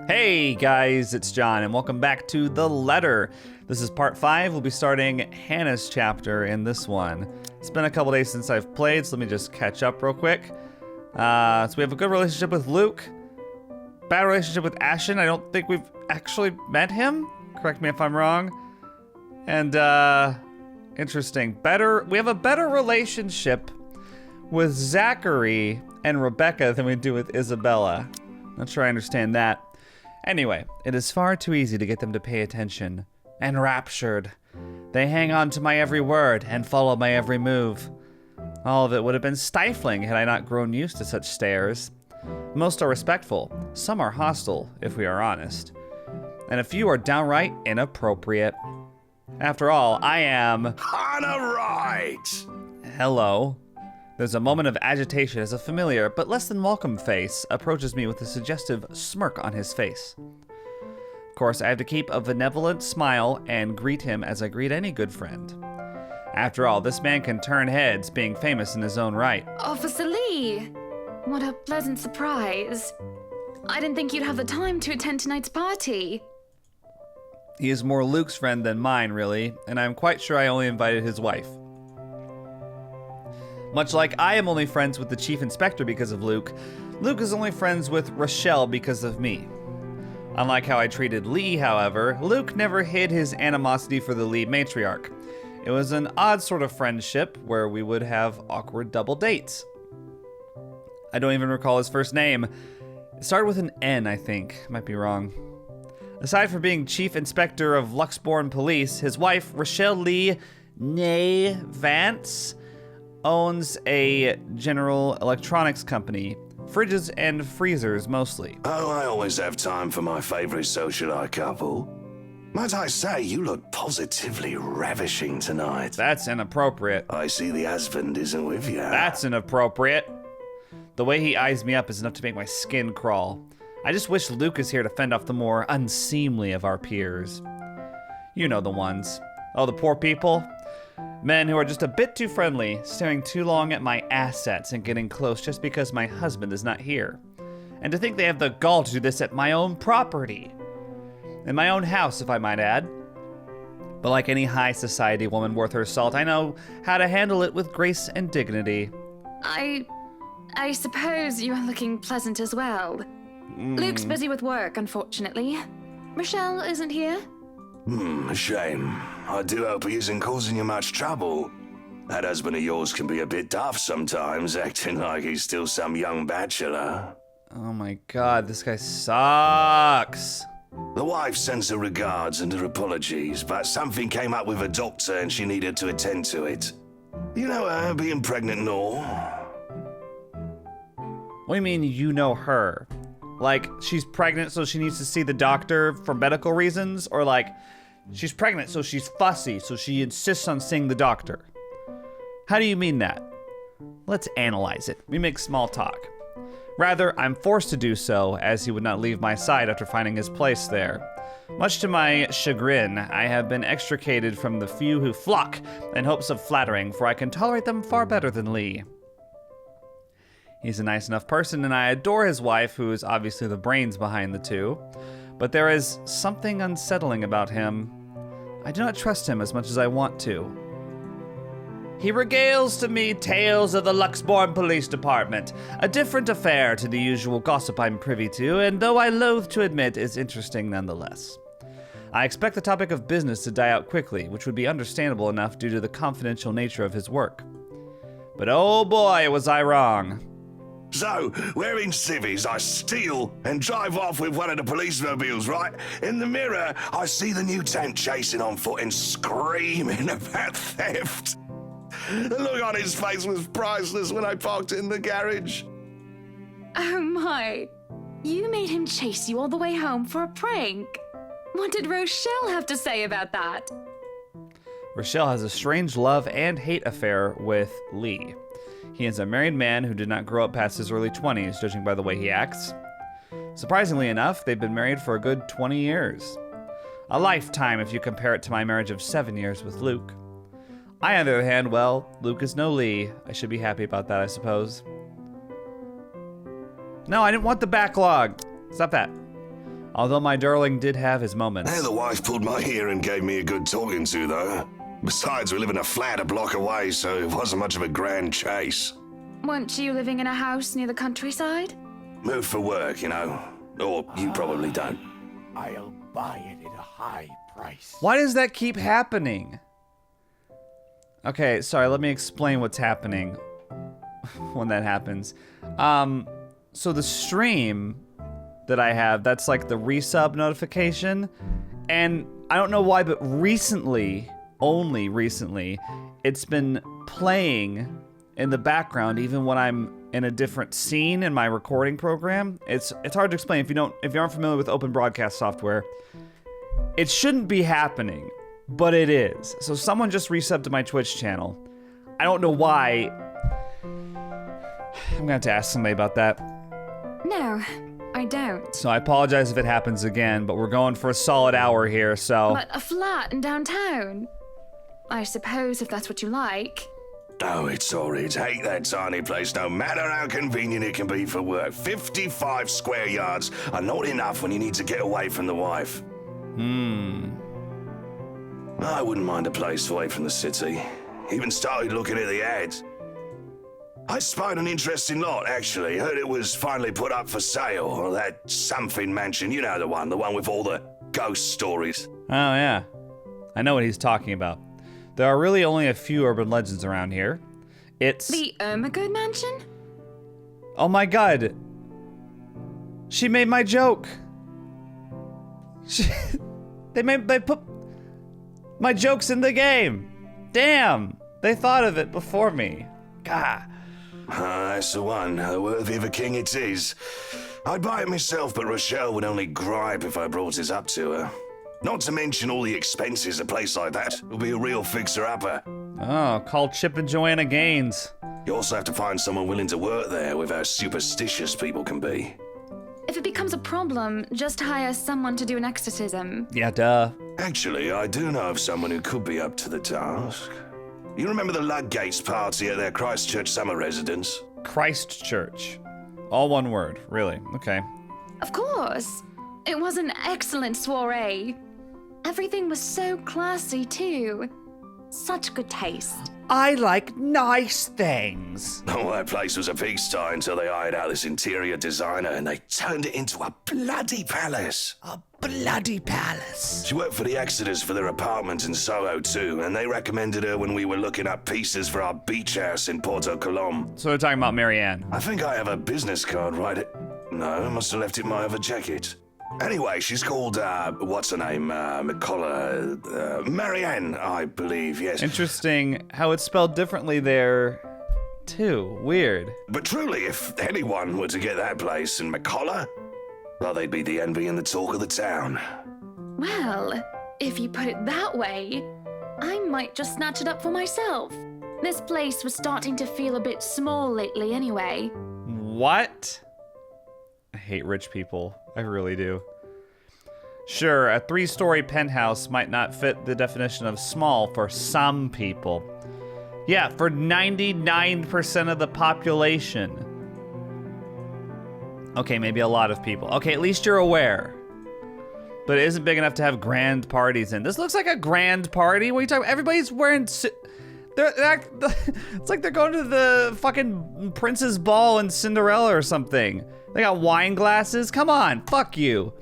Hey guys, it's John, and welcome back to The Letter. This is part 5. We'll be starting Hannah's chapter in this one. It's been a couple days since I've played, so let me just catch up real quick. So we have a good relationship with Luke. Bad relationship with Ashen. I don't think we've actually met him. Correct me if I'm wrong. And, interesting. We have a better relationship with Zachary and Rebecca than we do with Isabella. Not sure I understand that. Anyway, it is far too easy to get them to pay attention. Enraptured. They hang on to my every word and follow my every move. All of it would have been stifling had I not grown used to such stares. Most are respectful. Some are hostile, if we are honest. And a few are downright inappropriate. After all, I am... Hannah Wright! Hello. There's a moment of agitation as a familiar, but less than welcome face approaches me with a suggestive smirk on his face. Of course, I have to keep a benevolent smile and greet him as I greet any good friend. After all, this man can turn heads, being famous in his own right. Officer Lee! What a pleasant surprise. I didn't think you'd have the time to attend tonight's party. He is more Luke's friend than mine, really, and I'm quite sure I only invited his wife. Much like I am only friends with the chief inspector because of Luke, Luke is only friends with Rochelle because of me. Unlike how I treated Lee, however, Luke never hid his animosity for the lead matriarch. It was an odd sort of friendship where we would have awkward double dates. I don't even recall his first name. It started with an N, I think. Might be wrong. Aside from being chief inspector of Luxbourne Police, his wife, Rochelle Lee Nay Vance, owns a General Electronics company, fridges and freezers mostly. Oh, I always have time for my favorite socialite couple. Might I say, you look positively ravishing tonight. That's inappropriate. I see the husband isn't with you. That's inappropriate. The way he eyes me up is enough to make my skin crawl. I just wish Luke is here to fend off the more unseemly of our peers. You know the ones. Oh, the poor people? Men who are just a bit too friendly, staring too long at my assets and getting close just because my husband is not here. And to think they have the gall to do this at my own property. In my own house, if I might add. But like any high society woman worth her salt, I know how to handle it with grace and dignity. I suppose you are looking pleasant as well. Luke's busy with work, unfortunately. Rochelle isn't here? A shame. I do hope he isn't causing you much trouble. That husband of yours can be a bit daft sometimes, acting like he's still some young bachelor. Oh my god, this guy sucks. The wife sends her regards and her apologies, but something came up with a doctor and she needed to attend to it. You know her, being pregnant and all. What do you mean you know her? Like, she's pregnant so she needs to see the doctor for medical reasons? Or like, she's pregnant so she's fussy, so she insists on seeing the doctor? How do you mean that? Let's analyze it. We make small talk. Rather, I'm forced to do so, as he would not leave my side after finding his place there. Much to my chagrin, I have been extricated from the few who flock in hopes of flattering, for I can tolerate them far better than Lee. He's a nice enough person, and I adore his wife, who is obviously the brains behind the two. But there is something unsettling about him. I do not trust him as much as I want to. He regales to me tales of the Luxbourne Police Department, a different affair to the usual gossip I'm privy to, and though I loathe to admit, is interesting nonetheless. I expect the topic of business to die out quickly, which would be understandable enough due to the confidential nature of his work. But oh boy, was I wrong. So, we're in civvies, I steal and drive off with one of the police mobiles, right? In the mirror, I see the new tent chasing on foot and screaming about theft. The look on his face was priceless when I parked in the garage. Oh my. You made him chase you all the way home for a prank. What did Rochelle have to say about that? Rochelle has a strange love and hate affair with Lee. He is a married man who did not grow up past his early 20s, judging by the way he acts. Surprisingly enough, they've been married for a good 20 years. A lifetime if you compare it to my marriage of 7 years with Luke. I, on the other hand, well, Luke is no Lee. I should be happy about that, I suppose. No, I didn't want the backlog. Stop that. Although my darling did have his moments. Hey, the wife pulled my ear and gave me a good talking to, though. Besides, we live in a flat a block away, so it wasn't much of a grand chase. Weren't you living in a house near the countryside? Moved for work, you know. Or you probably don't. I'll buy it at a high price. Why does that keep happening? Okay, sorry, let me explain what's happening when that happens. So the stream that I have, that's like the resub notification. And I don't know why, but recently, only recently, it's been playing in the background even when I'm in a different scene in my recording program. It's hard to explain if you aren't familiar with open broadcast software. It shouldn't be happening, but it is. So someone just resubbed to my Twitch channel. I don't know why. I'm gonna have to ask somebody about that. No, I don't. So I apologize if it happens again, but we're going for a solid hour here, so. But a flat in downtown. I suppose if that's what you like. Oh, it's horrid. Hate that tiny place, no matter how convenient it can be for work. 55 square yards are not enough when you need to get away from the wife. I wouldn't mind a place away from the city. Even started looking at the ads. I spied an interesting lot, actually. Heard it was finally put up for sale. Or that something mansion, you know the one with all the ghost stories. Oh, yeah. I know what he's talking about. There are really only a few urban legends around here. It's... The Ermagood Mansion? Oh my god. She made my joke. They put my jokes in the game. Damn. They thought of it before me. God. That's the one. Worthy of a king it is. I'd buy it myself, but Rochelle would only gripe if I brought it up to her. Not to mention all the expenses a place like that will be a real fixer-upper. Oh, call Chip and Joanna Gaines. You also have to find someone willing to work there with how superstitious people can be. If it becomes a problem, just hire someone to do an exorcism. Yeah, duh. Actually, I do know of someone who could be up to the task. You remember the Ludgates party at their Christchurch summer residence? Christchurch. All one word, really. Okay. Of course. It was an excellent soiree. Everything was so classy, too. Such good taste. I like nice things. Oh, that place was a pigsty until they hired out this interior designer and they turned it into a bloody palace. A bloody palace. She worked for the Exodus for their apartment in Soho too, and they recommended her when we were looking up pieces for our beach house in Porto Colom. So they're talking about Marianne. I think I have a business card, right? No, I must have left it in my other jacket. Anyway, she's called, what's her name? Marianne, I believe, yes. Interesting how it's spelled differently there, too. Weird. But truly, if anyone were to get that place in McCullough, well, they'd be the envy and the talk of the town. Well, if you put it that way, I might just snatch it up for myself. This place was starting to feel a bit small lately anyway. What? I hate rich people. I really do. Sure, a 3-story penthouse might not fit the definition of small for some people. Yeah, for 99% of the population. Okay, maybe a lot of people. Okay, at least you're aware. But it isn't big enough to have grand parties in. This looks like a grand party. What are you talking about? Everybody's wearing... It's like they're going to the fucking Prince's Ball in Cinderella or something. They got wine glasses. Come on, fuck you.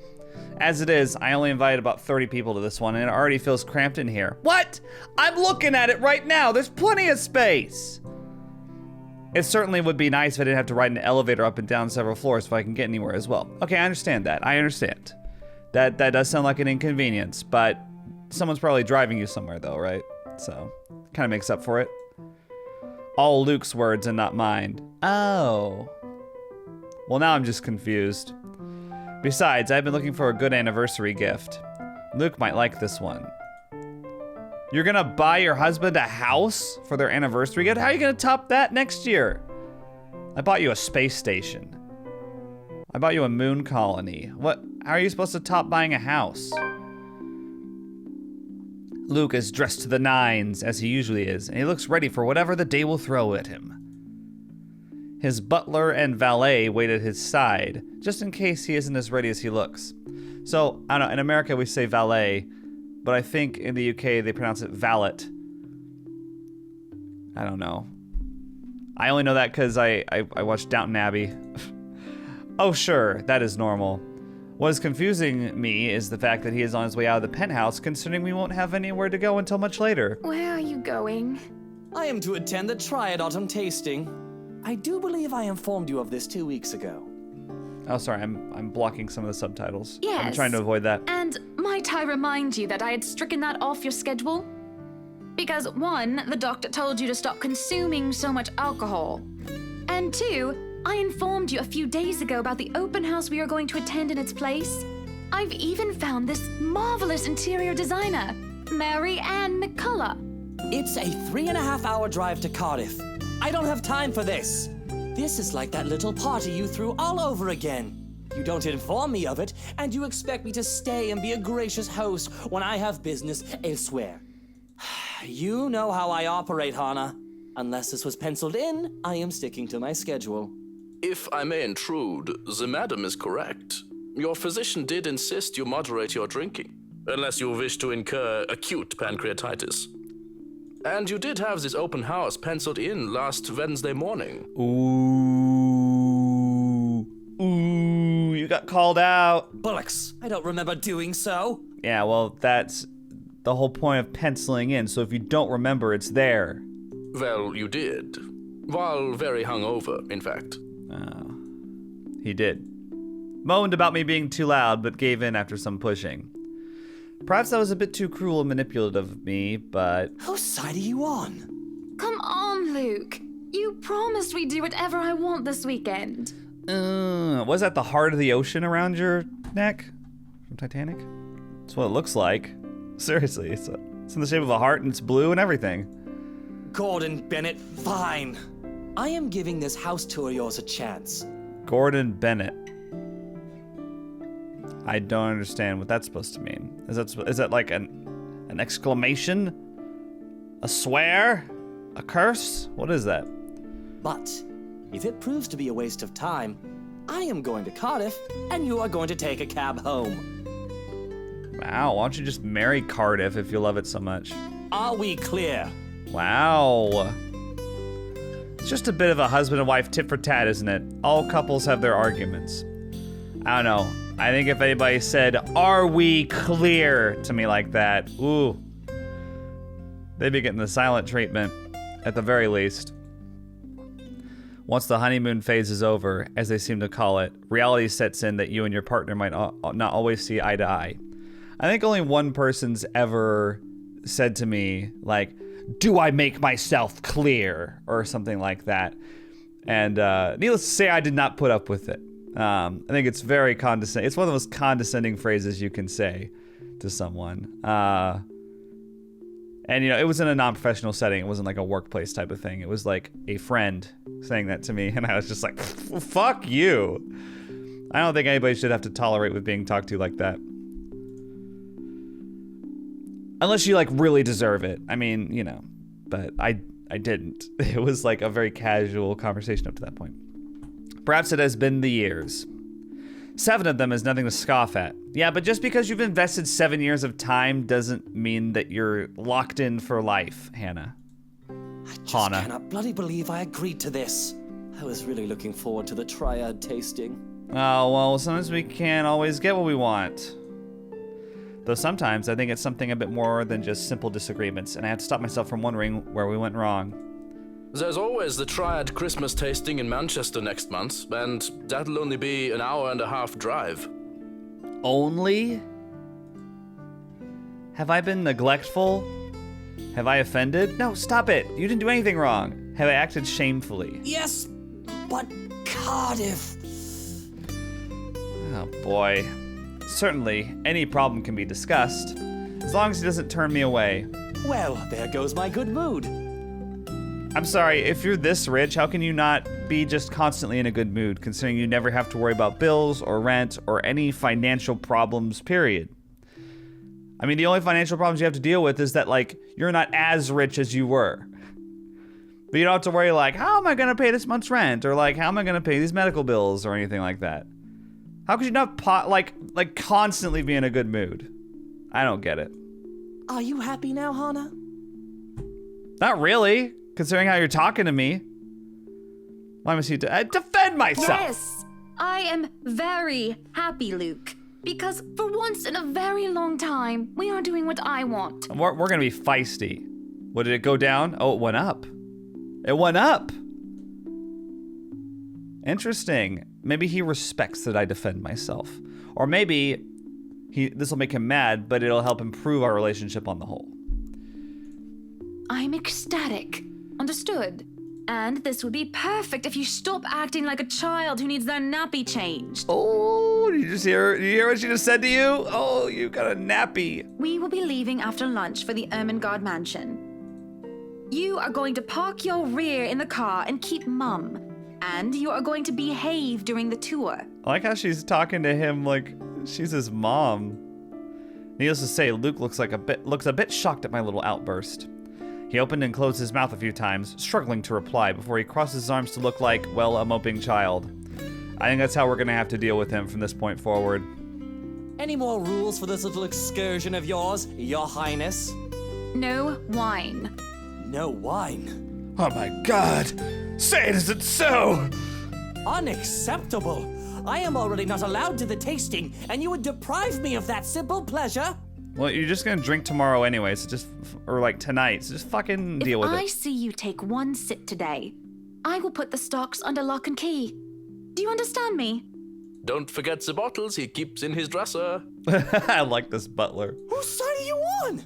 As it is, I only invited about 30 people to this one, and it already feels cramped in here. What? I'm looking at it right now. There's plenty of space. It certainly would be nice if I didn't have to ride an elevator up and down several floors if I can get anywhere as well. Okay, I understand that. I understand. That does sound like an inconvenience, but someone's probably driving you somewhere, though, right? So, kind of makes up for it. All Luke's words and not mine. Oh. Well, now I'm just confused. Besides, I've been looking for a good anniversary gift. Luke might like this one. You're gonna buy your husband a house for their anniversary gift? How are you gonna top that next year? I bought you a space station. I bought you a moon colony. What? How are you supposed to top buying a house? Luke is dressed to the nines, as he usually is, and he looks ready for whatever the day will throw at him. His butler and valet wait at his side, just in case he isn't as ready as he looks. So, I don't know, in America we say valet, but I think in the UK they pronounce it valet. I don't know. I only know that because I watched Downton Abbey. Oh, sure, that is normal. What is confusing me is the fact that he is on his way out of the penthouse, considering we won't have anywhere to go until much later. Where are you going? I am to attend the Triad Autumn Tasting. I do believe I informed you of this 2 weeks ago. Oh, sorry, I'm blocking some of the subtitles. Yes. I'm trying to avoid that. And might I remind you that I had stricken that off your schedule? Because 1, the doctor told you to stop consuming so much alcohol. And 2, I informed you a few days ago about the open house we are going to attend in its place. I've even found this marvelous interior designer, Mary Ann McCullough. It's a 3.5-hour drive to Cardiff. I don't have time for this. This is like that little party you threw all over again. You don't inform me of it, and you expect me to stay and be a gracious host when I have business elsewhere. You know how I operate, Hannah. Unless this was penciled in, I am sticking to my schedule. If I may intrude, the madam is correct. Your physician did insist you moderate your drinking, unless you wish to incur acute pancreatitis. And you did have this open house penciled in last Wednesday morning. Ooh, you got called out. Bullocks, I don't remember doing so. Yeah, well, that's the whole point of penciling in, so if you don't remember, it's there. Well, you did. While very hungover, in fact. He did. Moaned about me being too loud, but gave in after some pushing. Perhaps that was a bit too cruel and manipulative of me, but... Whose side are you on? Come on, Luke. You promised we'd do whatever I want this weekend. Was that the heart of the ocean around your neck? From Titanic? That's what it looks like. Seriously, it's in the shape of a heart and it's blue and everything. Gordon Bennett, fine. I am giving this house tour of yours a chance. Gordon Bennett. I don't understand what that's supposed to mean. Is that like an exclamation? A swear? A curse? What is that? But if it proves to be a waste of time, I am going to Cardiff, and you are going to take a cab home. Wow, why don't you just marry Cardiff if you love it so much? Are we clear? Wow. It's just a bit of a husband and wife tit for tat, isn't it? All couples have their arguments. I don't know. I think if anybody said, "Are we clear?" to me like that, ooh, they'd be getting the silent treatment, at the very least. Once the honeymoon phase is over, as they seem to call it, reality sets in that you and your partner might not always see eye to eye. I think only one person's ever said to me, like, "Do I make myself clear?" or something like that. And needless to say, I did not put up with it. I think it's very condescending. It's one of the most condescending phrases you can say to someone. And, you know, it was in a non-professional setting. It wasn't like a workplace type of thing. It was like a friend saying that to me. And I was just like, fuck you. I don't think anybody should have to tolerate with being talked to like that. Unless you, like, really deserve it. I mean, you know, but I didn't. It was like a very casual conversation up to that point. Perhaps it has been the years. 7 of them is nothing to scoff at. Yeah, but just because you've invested 7 years of time doesn't mean that you're locked in for life, Hannah. I just cannot bloody believe I agreed to this. I was really looking forward to the Triad tasting. Oh, well, sometimes we can't always get what we want. Though sometimes I think it's something a bit more than just simple disagreements, and I have to stop myself from wondering where we went wrong. There's always the Triad Christmas tasting in Manchester next month, and that'll only be an hour and a half drive. Only? Have I been neglectful? Have I offended? No, stop it. You didn't do anything wrong. Have I acted shamefully? Yes, but Cardiff. Oh, boy. Certainly, any problem can be discussed, as long as he doesn't turn me away. Well, there goes my good mood. I'm sorry, if you're this rich, how can you not be just constantly in a good mood, considering you never have to worry about bills or rent or any financial problems, period? I mean, the only financial problems you have to deal with is that, like, you're not as rich as you were. But you don't have to worry, like, how am I going to pay this month's rent? Or, like, how am I going to pay these medical bills or anything like that? How could you not like constantly be in a good mood? I don't get it. Are you happy now, Hana? Not really, considering how you're talking to me. Why must you defend myself? Yes, I am very happy, Luke. Because for once in a very long time, we are doing what I want. We're gonna be feisty. What, did it go down? Oh, it went up. It went up. Interesting. Maybe he respects that I defend myself. Or maybe this will make him mad, but it'll help improve our relationship on the whole. I'm ecstatic. Understood. And this would be perfect if you stop acting like a child who needs their nappy changed. Oh, did you hear what she just said to you? Oh, you got a nappy. We will be leaving after lunch for the Ermengarde mansion. You are going to park your rear in the car and keep mum. And you are going to behave during the tour. I like how she's talking to him like she's his mom. Needless to say, Luke looks a bit shocked at my little outburst. He opened and closed his mouth a few times, struggling to reply before he crossed his arms to look like, well, a moping child. I think that's how we're gonna have to deal with him from this point forward. Any more rules for this little excursion of yours, Your Highness? No wine. No wine. Oh my god! Say it isn't so! Unacceptable! I am already not allowed to the tasting, and you would deprive me of that simple pleasure? Well, you're just gonna drink tomorrow anyway, so or like tonight, so just fucking deal with If I it. see you take one sip today, I will put the stocks under lock and key. Do you understand me? Don't forget the bottles he keeps in his dresser. I like this butler. Whose side are you on?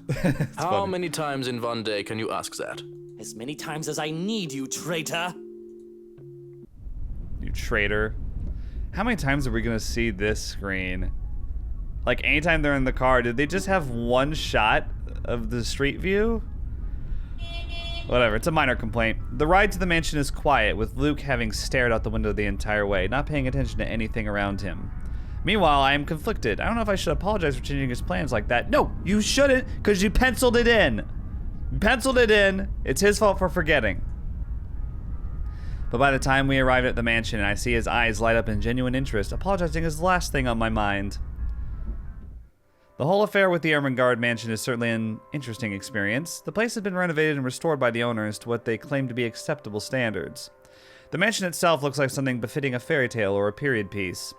How many times in one day can you ask that? As many times as I need you, traitor. You traitor. How many times are we gonna see this screen? Like, anytime they're in the car, did they just have one shot of the street view? Whatever, it's a minor complaint. The ride to the mansion is quiet, with Luke having stared out the window the entire way, not paying attention to anything around him. Meanwhile, I am conflicted. I don't know if I should apologize for changing his plans like that. No, you shouldn't, because you penciled it in. You penciled it in. It's his fault for forgetting. But by the time we arrive at the mansion and I see his eyes light up in genuine interest, apologizing is the last thing on my mind. The whole affair with the Ermengarde mansion is certainly an interesting experience. The place has been renovated and restored by the owners to what they claim to be acceptable standards. The mansion itself looks like something befitting a fairy tale or a period piece.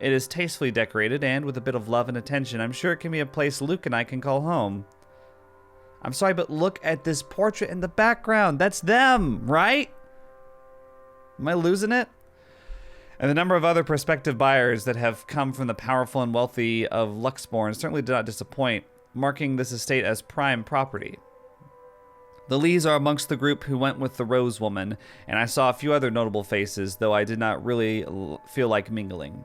It is tastefully decorated, and with a bit of love and attention, I'm sure it can be a place Luke and I can call home. I'm sorry, but look at this portrait in the background. That's them, right? Am I losing it? And the number of other prospective buyers that have come from the powerful and wealthy of Luxborn certainly did not disappoint, marking this estate as prime property. The Lees are amongst the group who went with the Rose Woman, and I saw a few other notable faces, though I did not really feel like mingling.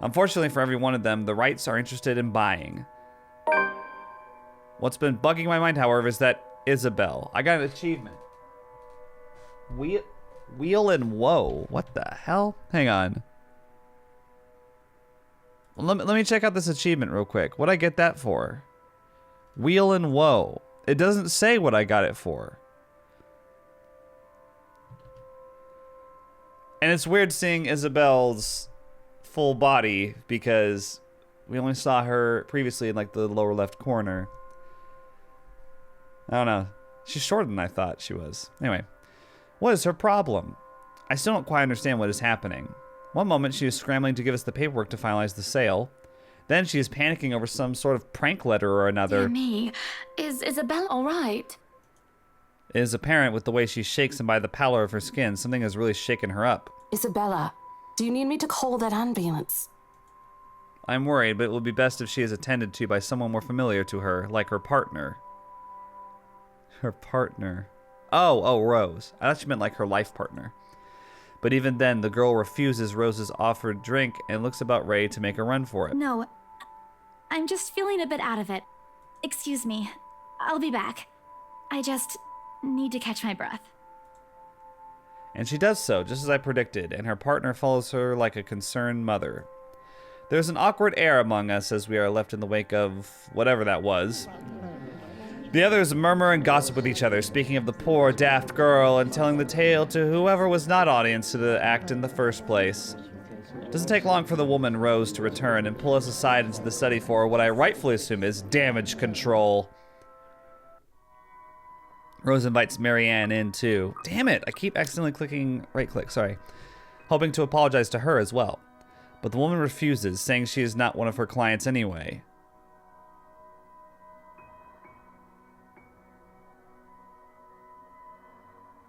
Unfortunately for every one of them, the Wrights are interested in buying. What's been bugging my mind, however, is that Isabel. I got an achievement. Wheel and woe. What the hell? Hang on. Let me check out this achievement real quick. What'd I get that for? Wheel and woe. It doesn't say what I got it for. And it's weird seeing Isabel's full body because we only saw her previously in like the lower left corner. I don't know. She's shorter than I thought she was. Anyway. What is her problem? I still don't quite understand what is happening. One moment she is scrambling to give us the paperwork to finalize the sale. Then she is panicking over some sort of prank letter or another. Dear me, is Isabel all right? It is apparent with the way she shakes and by the pallor of her skin, something has really shaken her up. Isabella, do you need me to call that ambulance? I'm worried, but it will be best if she is attended to by someone more familiar to her, like her partner. Her partner. Oh, Rose. I thought she meant like her life partner. But even then, the girl refuses Rose's offered drink and looks about ready to make a run for it. No, I'm just feeling a bit out of it. Excuse me. I'll be back. I just need to catch my breath. And she does so, just as I predicted, and her partner follows her like a concerned mother. There's an awkward air among us as we are left in the wake of whatever that was. The others murmur and gossip with each other, speaking of the poor, daft girl and telling the tale to whoever was not audience to the act in the first place. It doesn't take long for the woman, Rose, to return and pull us aside into the study for what I rightfully assume is damage control. Rose invites Marianne in, too. Damn it, I keep accidentally clicking right-click, sorry. Hoping to apologize to her as well. But the woman refuses, saying she is not one of her clients anyway.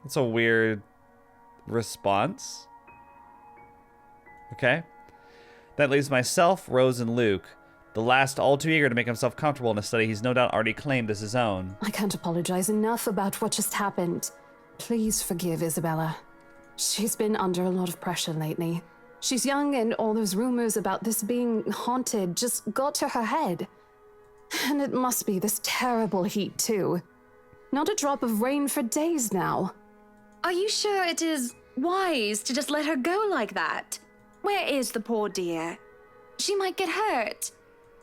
That's a weird response. Okay. That leaves myself, Rose, and Luke, the last all too eager to make himself comfortable in a study he's no doubt already claimed as his own. I can't apologize enough about what just happened. Please forgive Isabella. She's been under a lot of pressure lately. She's young, and all those rumors about this being haunted just got to her head. And it must be this terrible heat, too. Not a drop of rain for days now. Are you sure it is wise to just let her go like that? Where is the poor dear? She might get hurt.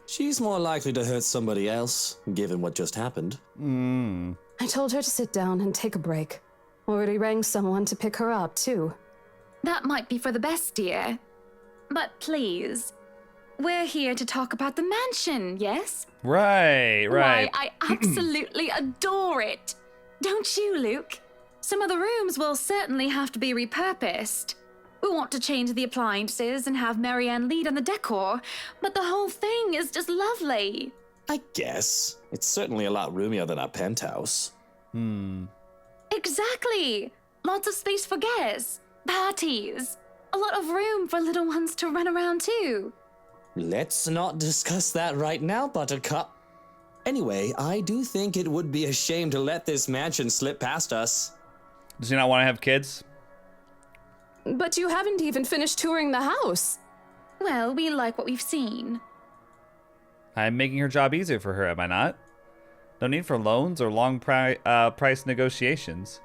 She's more likely to hurt somebody else, given what just happened. I told her to sit down and take a break. Already rang someone to pick her up, too. That might be for the best, dear. But please, we're here to talk about the mansion, yes? Right. Why, I absolutely adore it. Don't you, Luke? Some of the rooms will certainly have to be repurposed. We want to change the appliances and have Marianne lead on the decor, but the whole thing is just lovely. I guess. It's certainly a lot roomier than our penthouse. Exactly. Lots of space for guests, parties, a lot of room for little ones to run around too. Let's not discuss that right now, Buttercup. Anyway, I do think it would be a shame to let this mansion slip past us. Does he not want to have kids? But you haven't even finished touring the house. Well, we like what we've seen. I'm making her job easier for her, am I not? No need for loans or long price negotiations.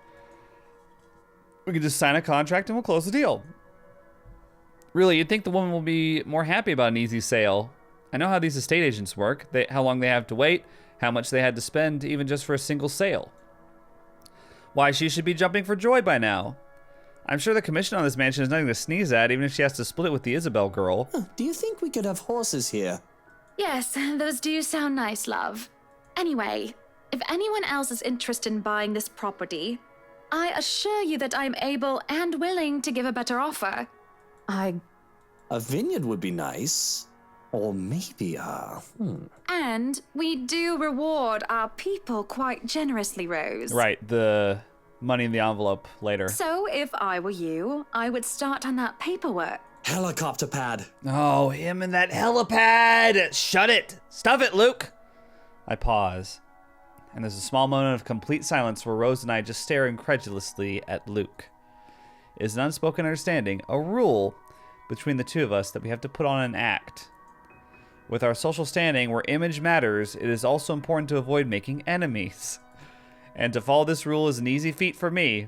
We can just sign a contract and we'll close the deal. Really, you'd think the woman will be more happy about an easy sale. I know how these estate agents work, how long they have to wait, how much they had to spend even just for a single sale. Why, she should be jumping for joy by now. I'm sure the commission on this mansion is nothing to sneeze at, even if she has to split it with the Isabel girl. Do you think we could have horses here? Yes, those do sound nice, love. Anyway, if anyone else is interested in buying this property, I assure you that I'm able and willing to give a better offer. A vineyard would be nice. Or maybe And we do reward our people quite generously, Rose. Right, the money in the envelope later. So if I were you, I would start on that paperwork. Helicopter pad. Oh, him and that helipad! Shut it! Stuff it, Luke! I pause, and there's a small moment of complete silence where Rose and I just stare incredulously at Luke. It is an unspoken understanding, a rule between the two of us that we have to put on an act. With our social standing, where image matters, it is also important to avoid making enemies. And to follow this rule is an easy feat for me.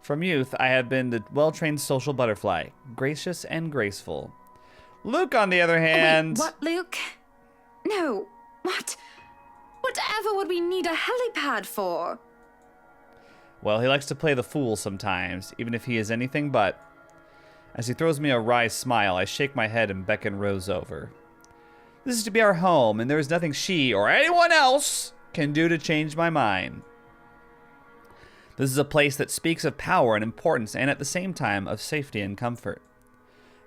From youth, I have been the well-trained social butterfly, gracious and graceful. Luke, on the other hand... Wait, what, Luke? No, what? Whatever would we need a helipad for? Well, he likes to play the fool sometimes, even if he is anything but. As he throws me a wry smile, I shake my head and beckon Rose over. This is to be our home, and there is nothing she or anyone else can do to change my mind. This is a place that speaks of power and importance, and at the same time of safety and comfort.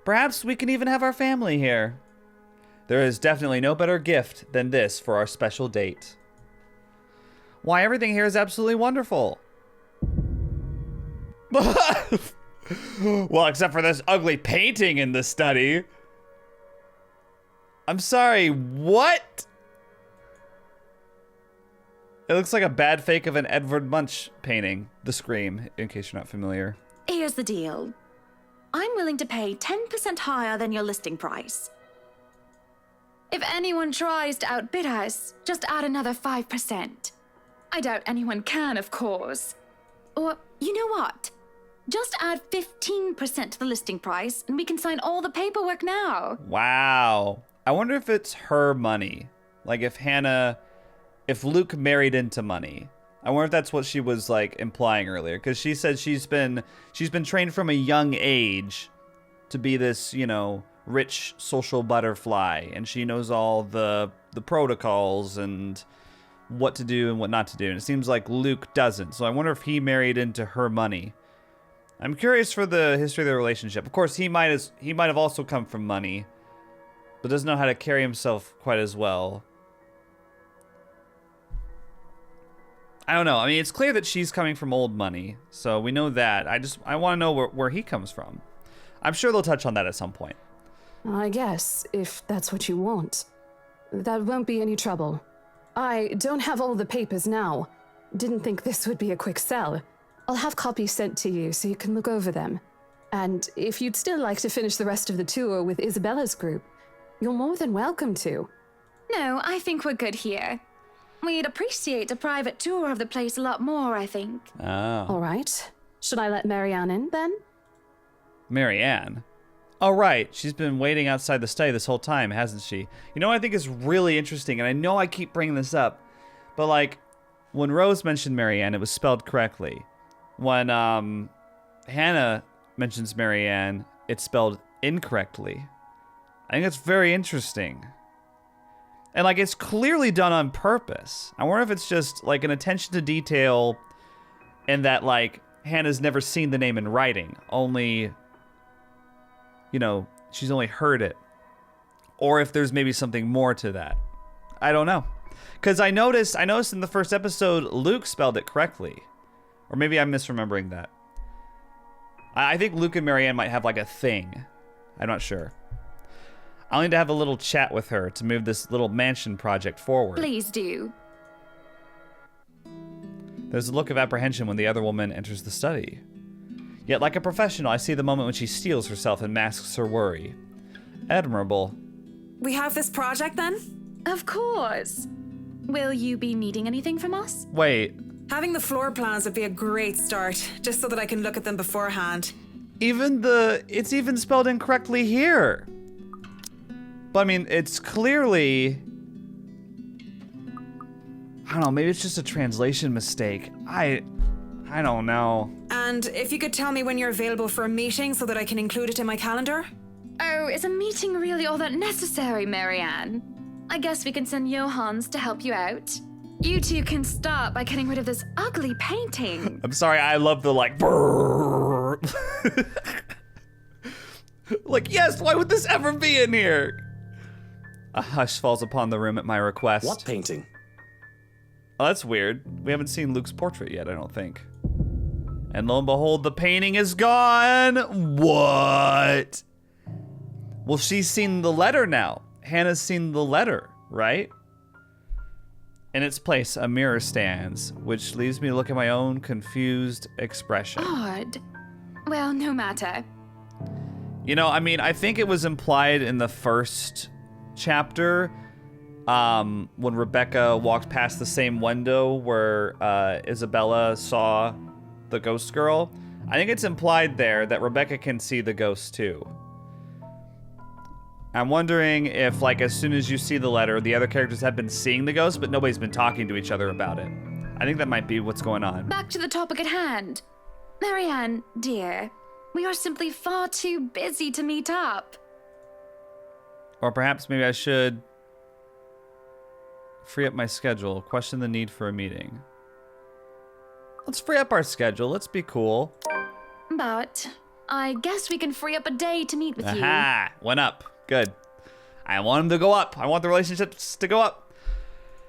Perhaps we can even have our family here. There is definitely no better gift than this for our special date. Why, everything here is absolutely wonderful. Well, except for this ugly painting in the study. I'm sorry, what? It looks like a bad fake of an Edvard Munch painting, The Scream, in case you're not familiar. Here's the deal. I'm willing to pay 10% higher than your listing price. If anyone tries to outbid us, just add another 5%. I doubt anyone can, of course. Or, you know what? Just add 15% to the listing price, and we can sign all the paperwork now. Wow. I wonder if it's her money. Like if Luke married into money. I wonder if that's what she was like implying earlier, because she said she's been trained from a young age to be this, rich social butterfly, and she knows all the protocols and what to do and what not to do. And it seems like Luke doesn't. So I wonder if he married into her money. I'm curious for the history of their relationship. Of course, he might have also come from money, but doesn't know how to carry himself quite as well. I don't know. I mean, it's clear that she's coming from old money, so we know that. I want to know where he comes from. I'm sure they'll touch on that at some point. I guess, if that's what you want. That won't be any trouble. I don't have all the papers now. Didn't think this would be a quick sell. I'll have copies sent to you so you can look over them. And if you'd still like to finish the rest of the tour with Isabella's group, you're more than welcome to. No, I think we're good here. We'd appreciate a private tour of the place a lot more, I think. Oh. All right. Should I let Marianne in, then? Marianne? Oh, right. She's been waiting outside the study this whole time, hasn't she? You know what I think is really interesting, and I know I keep bringing this up, but, like, when Rose mentioned Marianne, it was spelled correctly. When Hannah mentions Marianne, it's spelled incorrectly. I think that's very interesting. And, like, it's clearly done on purpose. I wonder if it's just, like, an attention to detail and that, like, Hannah's never seen the name in writing. Only, she's only heard it. Or if there's maybe something more to that. I don't know. Because I noticed in the first episode, Luke spelled it correctly. Or maybe I'm misremembering that. I think Luke and Marianne might have, like, a thing. I'm not sure. I'll need to have a little chat with her to move this little mansion project forward. Please do. There's a look of apprehension when the other woman enters the study. Yet, like a professional, I see the moment when she steels herself and masks her worry. Admirable. We have this project, then? Of course. Will you be needing anything from us? Wait. Having the floor plans would be a great start, just so that I can look at them beforehand. It's even spelled incorrectly here. But I mean, it's clearly, I don't know, maybe it's just a translation mistake. I don't know. And if you could tell me when you're available for a meeting so that I can include it in my calendar? Oh, is a meeting really all that necessary, Marianne? I guess we can send Johans to help you out. You two can start by getting rid of this ugly painting. I'm sorry, I love the, like, brrr. Like, yes, why would this ever be in here? A hush falls upon the room at my request. What painting? Oh, that's weird. We haven't seen Luke's portrait yet, I don't think. And lo and behold, the painting is gone. What? Well, she's seen the letter now. Hannah's seen the letter, right? In its place, a mirror stands, which leaves me to look at my own confused expression. Odd. Well, no matter. I think it was implied in the first chapter, when Rebecca walked past the same window where Isabella saw the ghost girl. I think it's implied there that Rebecca can see the ghost too. I'm wondering if, like, as soon as you see the letter, the other characters have been seeing the ghost, but nobody's been talking to each other about it. I think that might be what's going on. Back to the topic at hand. Marianne, dear, we are simply far too busy to meet up. Or perhaps maybe I should free up my schedule, question the need for a meeting. Let's free up our schedule. Let's be cool. But I guess we can free up a day to meet with you. Aha! Went up. Good. I want them to go up. I want the relationships to go up.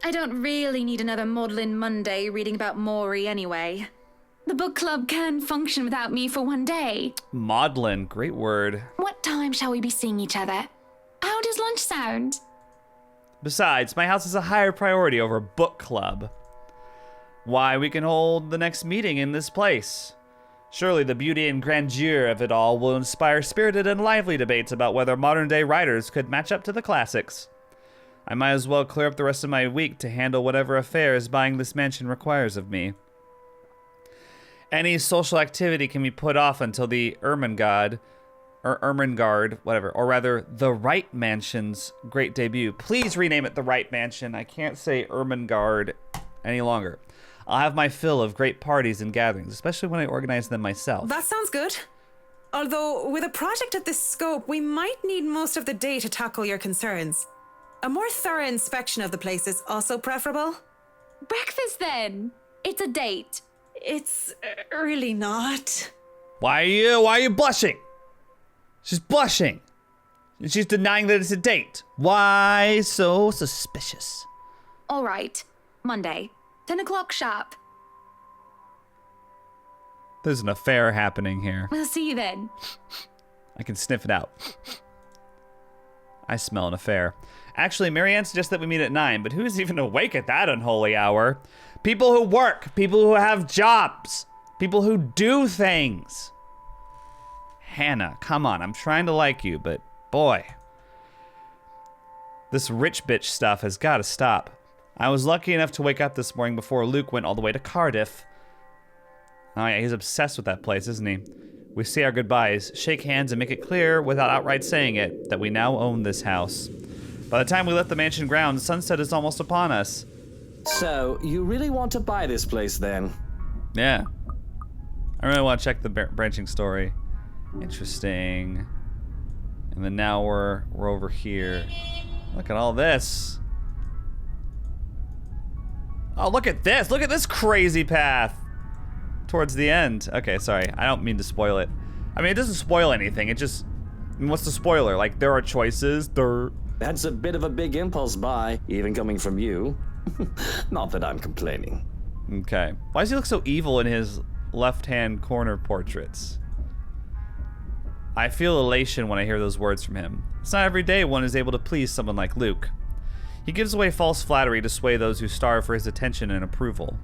I don't really need another Maudlin Monday reading about Maury anyway. The book club can function without me for one day. Maudlin, great word. What time shall we be seeing each other? How does lunch sound? Besides, my house is a higher priority over book club. Why, we can hold the next meeting in this place. Surely the beauty and grandeur of it all will inspire spirited and lively debates about whether modern-day writers could match up to the classics. I might as well clear up the rest of my week to handle whatever affairs buying this mansion requires of me. Any social activity can be put off until the Ermengarde, or rather, the Wright Mansion's great debut. Please rename it the Wright Mansion. I can't say Ermengarde any longer. I'll have my fill of great parties and gatherings, especially when I organize them myself. That sounds good. Although, with a project of this scope, we might need most of the day to tackle your concerns. A more thorough inspection of the place is also preferable. Breakfast then. It's a date. It's really not. Why are you blushing? She's blushing. And she's denying that it's a date. Why so suspicious? All right. Monday. 10 o'clock sharp. There's an affair happening here. We'll see you then. I can sniff it out. I smell an affair. Actually, Marianne suggests that we meet at 9, but who's even awake at that unholy hour? People who work, people who have jobs, people who do things. Hannah, come on, I'm trying to like you, but boy. This rich bitch stuff has got to stop. I was lucky enough to wake up this morning before Luke went all the way to Cardiff. Oh yeah, he's obsessed with that place, isn't he? We say our goodbyes, shake hands, and make it clear, without outright saying it, that we now own this house. By the time we left the mansion grounds, sunset is almost upon us. So, you really want to buy this place then? Yeah. I really want to check the branching story. Interesting. And then now we're over here. Look at all this. Oh, look at this. Look at this crazy path. Towards the end. Okay, sorry. I don't mean to spoil it. I mean, it doesn't spoil anything. It just... I mean, what's the spoiler? Like, there are choices. That's a bit of a big impulse buy, even coming from you. Not that I'm complaining. Okay. Why does he look so evil in his left-hand corner portraits? I feel elation when I hear those words from him. It's not every day one is able to please someone like Luke. He gives away false flattery to sway those who starve for his attention and approval.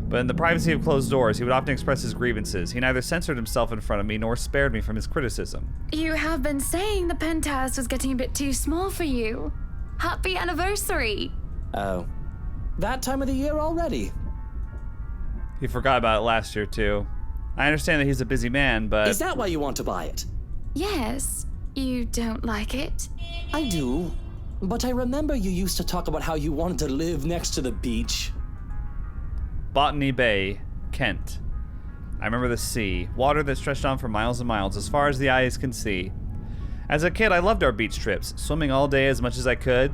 But in the privacy of closed doors, he would often express his grievances. He neither censored himself in front of me nor spared me from his criticism. You have been saying the penthouse was getting a bit too small for you. Happy anniversary. Oh. That time of the year already? He forgot about it last year, too. I understand that he's a busy man, but... Is that why you want to buy it? Yes. You don't like it? I do. But I remember you used to talk about how you wanted to live next to the beach. Botany Bay, Kent. I remember the sea, water that stretched on for miles and miles, as far as the eyes can see. As a kid, I loved our beach trips, swimming all day as much as I could.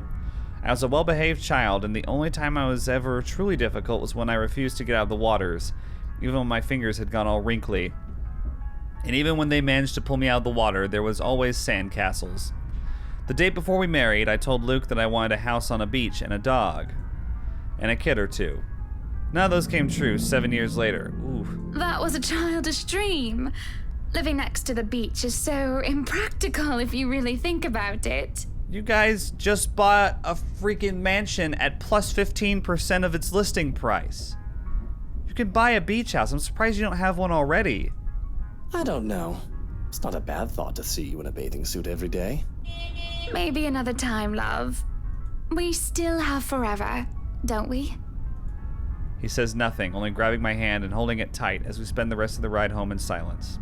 I was a well-behaved child, and the only time I was ever truly difficult was when I refused to get out of the waters, even when my fingers had gone all wrinkly. And even when they managed to pull me out of the water, there was always sand castles. The day before we married, I told Luke that I wanted a house on a beach and a dog. And a kid or two. None of those came true 7 years later. Ooh. That was a childish dream. Living next to the beach is so impractical if you really think about it. You guys just bought a freaking mansion at plus 15% of its listing price. You can buy a beach house. I'm surprised you don't have one already. I don't know. It's not a bad thought to see you in a bathing suit every day. Maybe another time, love. We still have forever, don't we? He says nothing, only grabbing my hand and holding it tight as we spend the rest of the ride home in silence.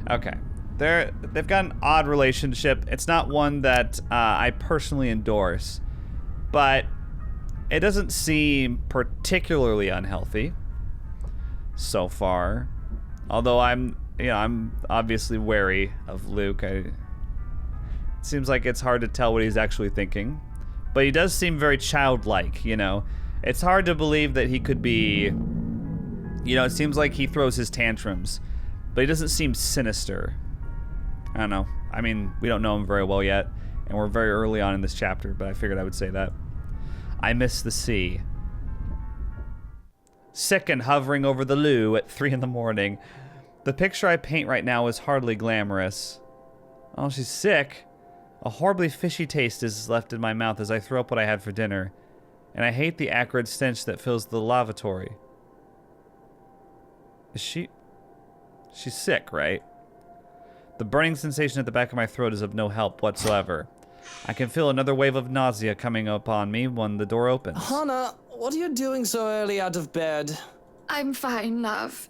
Okay. They've got an odd relationship. It's not one that I personally endorse, but it doesn't seem particularly unhealthy so far. Although I'm obviously wary of Luke. It seems like it's hard to tell what he's actually thinking, but he does seem very childlike, you know. It's hard to believe that he could be, you know, it seems like he throws his tantrums, but he doesn't seem sinister. I don't know. I mean, we don't know him very well yet, and we're very early on in this chapter, but I figured I would say that. I miss the sea. Sick and hovering over the loo at 3 in the morning. The picture I paint right now is hardly glamorous. Oh, she's sick. A horribly fishy taste is left in my mouth as I throw up what I had for dinner. And I hate the acrid stench that fills the lavatory. Is she's sick, right? The burning sensation at the back of my throat is of no help whatsoever. I can feel another wave of nausea coming upon me when the door opens. Hannah, what are you doing so early out of bed? I'm fine, love.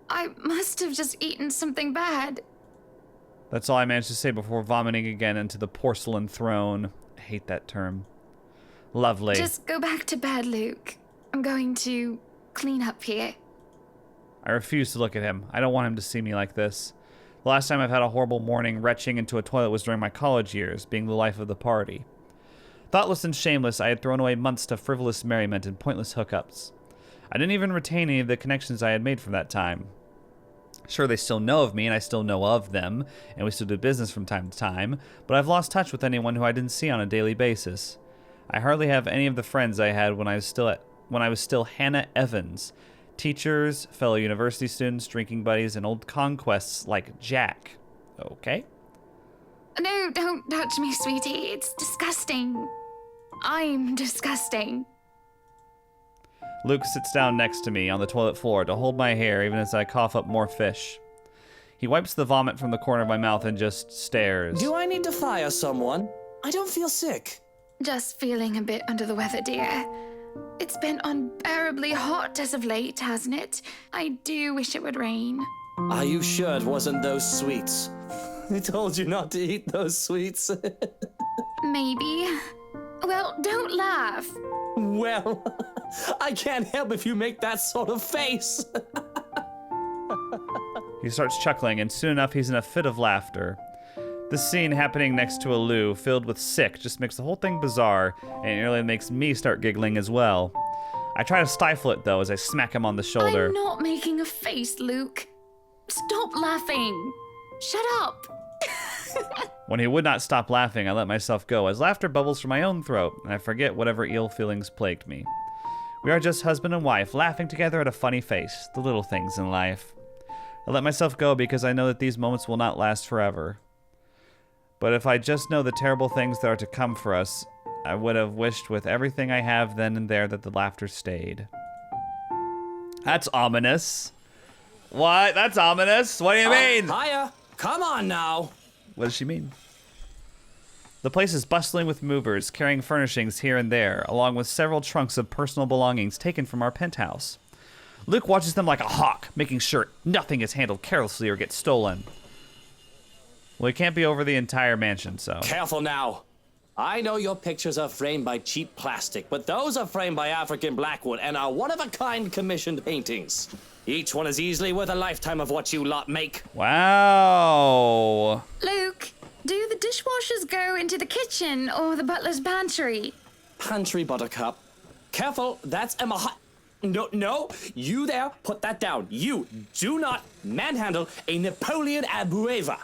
I must have just eaten something bad. That's all I managed to say before vomiting again into the porcelain throne. I hate that term. Lovely. Just go back to bed, Luke. I'm going to clean up here. I refuse to look at him. I don't want him to see me like this. The last time I've had a horrible morning retching into a toilet was during my college years, being the life of the party. Thoughtless and shameless, I had thrown away months to frivolous merriment and pointless hookups. I didn't even retain any of the connections I had made from that time. Sure, they still know of me, and I still know of them, and we still do business from time to time, but I've lost touch with anyone who I didn't see on a daily basis. I hardly have any of the friends I had when I was still Hannah Evans. Teachers, fellow university students, drinking buddies, and old conquests like Jack. Okay? No, don't touch me, sweetie. It's disgusting. I'm disgusting. Luke sits down next to me on the toilet floor to hold my hair even as I cough up more fish. He wipes the vomit from the corner of my mouth and just stares. Do I need to fire someone? I don't feel sick. Just feeling a bit under the weather, dear. It's been unbearably hot as of late, hasn't it? I do wish it would rain. Are you sure it wasn't those sweets? I told you not to eat those sweets. Maybe. Well, don't laugh. Well, I can't help if you make that sort of face. He starts chuckling, and soon enough he's in a fit of laughter. This scene happening next to a loo filled with sick just makes the whole thing bizarre, and it nearly makes me start giggling as well. I try to stifle it, though, as I smack him on the shoulder. I'm not making a face, Luke. Stop laughing. Shut up. When he would not stop laughing, I let myself go, as laughter bubbles from my own throat, and I forget whatever ill feelings plagued me. We are just husband and wife, laughing together at a funny face, the little things in life. I let myself go because I know that these moments will not last forever. But if I just know the terrible things that are to come for us, I would have wished with everything I have then and there that the laughter stayed. That's ominous. What? That's ominous? What do you mean? Hiya! Come on now! What does she mean? The place is bustling with movers, carrying furnishings here and there, along with several trunks of personal belongings taken from our penthouse. Luke watches them like a hawk, making sure nothing is handled carelessly or gets stolen. Well, he can't be over the entire mansion, so... Careful now. I know your pictures are framed by cheap plastic, but those are framed by African blackwood and are one-of-a-kind commissioned paintings. Each one is easily worth a lifetime of what you lot make. Wow. Luke, do the dishwashers go into the kitchen or the butler's pantry? Pantry, Buttercup. Careful, that's Emma. No, you there, put that down. You do not manhandle a Napoleon Abueva.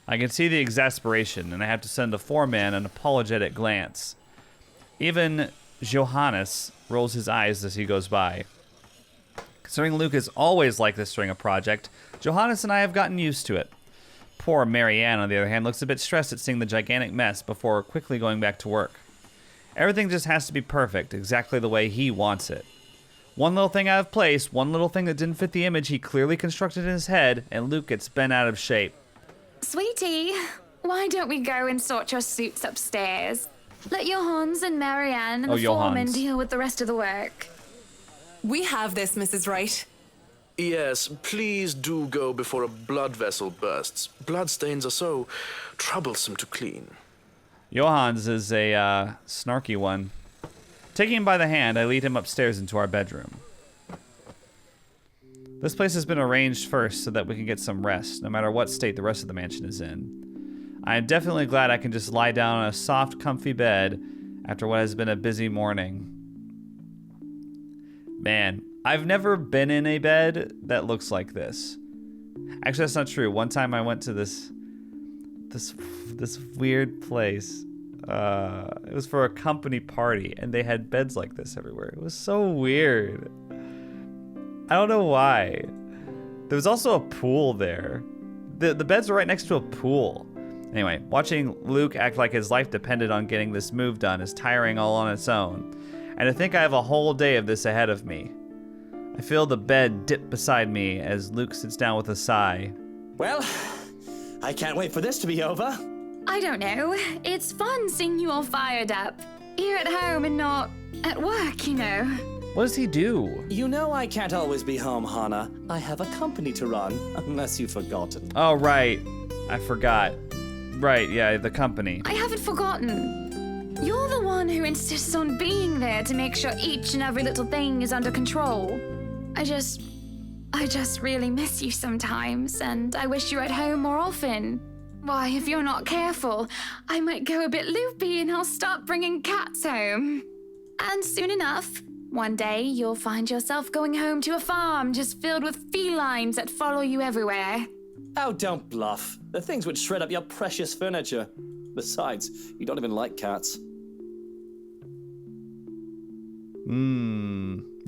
I can see the exasperation, and I have to send the foreman an apologetic glance. Even Johannes rolls his eyes as he goes by. Considering Luke is always like this during a project, Johannes and I have gotten used to it. Poor Marianne, on the other hand, looks a bit stressed at seeing the gigantic mess before quickly going back to work. Everything just has to be perfect, exactly the way he wants it. One little thing out of place, one little thing that didn't fit the image he clearly constructed in his head, and Luke gets bent out of shape. Sweetie, why don't we go and sort your suits upstairs? Let Johannes and Marianne and the foreman deal with the rest of the work. We have this, Mrs. Wright. Yes, please do go before a blood vessel bursts. Bloodstains are so troublesome to clean. Johannes is a snarky one. Taking him by the hand, I lead him upstairs into our bedroom. This place has been arranged first so that we can get some rest, no matter what state the rest of the mansion is in. I am definitely glad I can just lie down on a soft, comfy bed after what has been a busy morning. Man, I've never been in a bed that looks like this. Actually, that's not true. One time I went to this weird place. It was for a company party, and they had beds like this everywhere. It was so weird. I don't know why. There was also a pool there. The beds were right next to a pool. Anyway, watching Luke act like his life depended on getting this move done is tiring all on its own. And to think I have a whole day of this ahead of me. I feel the bed dip beside me as Luke sits down with a sigh. Well, I can't wait for this to be over. I don't know. It's fun seeing you all fired up. Here at home and not at work, you know. What does he do? You know I can't always be home, Hannah. I have a company to run, unless you've forgotten. Oh, right. I forgot. Right, yeah, the company. I haven't forgotten. You're the one who insists on being there to make sure each and every little thing is under control. I just really miss you sometimes, and I wish you were at home more often. Why, if you're not careful, I might go a bit loopy and I'll start bringing cats home. And soon enough, one day you'll find yourself going home to a farm just filled with felines that follow you everywhere. Oh, don't bluff. The things would shred up your precious furniture. Besides, you don't even like cats.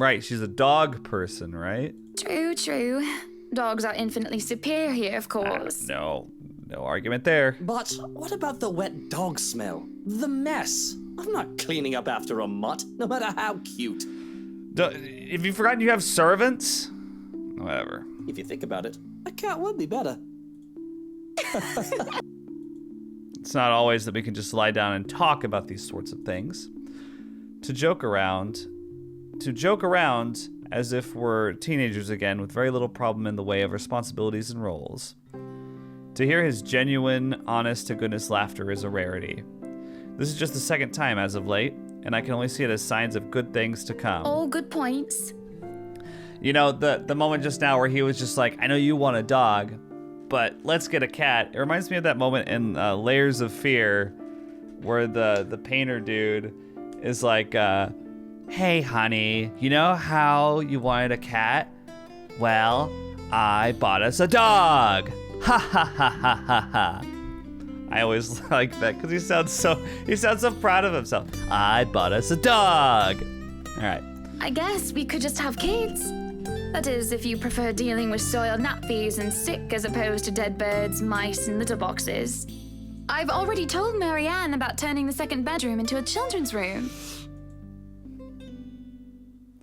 Right, she's a dog person, right? True, true. Dogs are infinitely superior, of course. No argument there. But what about the wet dog smell? The mess? I'm not cleaning up after a mutt, no matter how cute. Have you forgotten you have servants? Whatever. If you think about it, a cat would be better. It's not always that we can just lie down and talk about these sorts of things. To joke around as if we're teenagers again with very little problem in the way of responsibilities and roles. To hear his genuine, honest-to-goodness laughter is a rarity. This is just the second time as of late, and I can only see it as signs of good things to come. All good points. You know, the moment just now where he was just like, I know you want a dog, but let's get a cat. It reminds me of that moment in Layers of Fear where the painter dude is like, hey, honey, you know how you wanted a cat? Well, I bought us a dog. Ha ha ha ha ha ha. I always like that because he sounds so proud of himself. I bought us a dog. All right. I guess we could just have kids. That is, if you prefer dealing with soiled nappies and sick as opposed to dead birds, mice, and litter boxes. I've already told Marianne about turning the second bedroom into a children's room.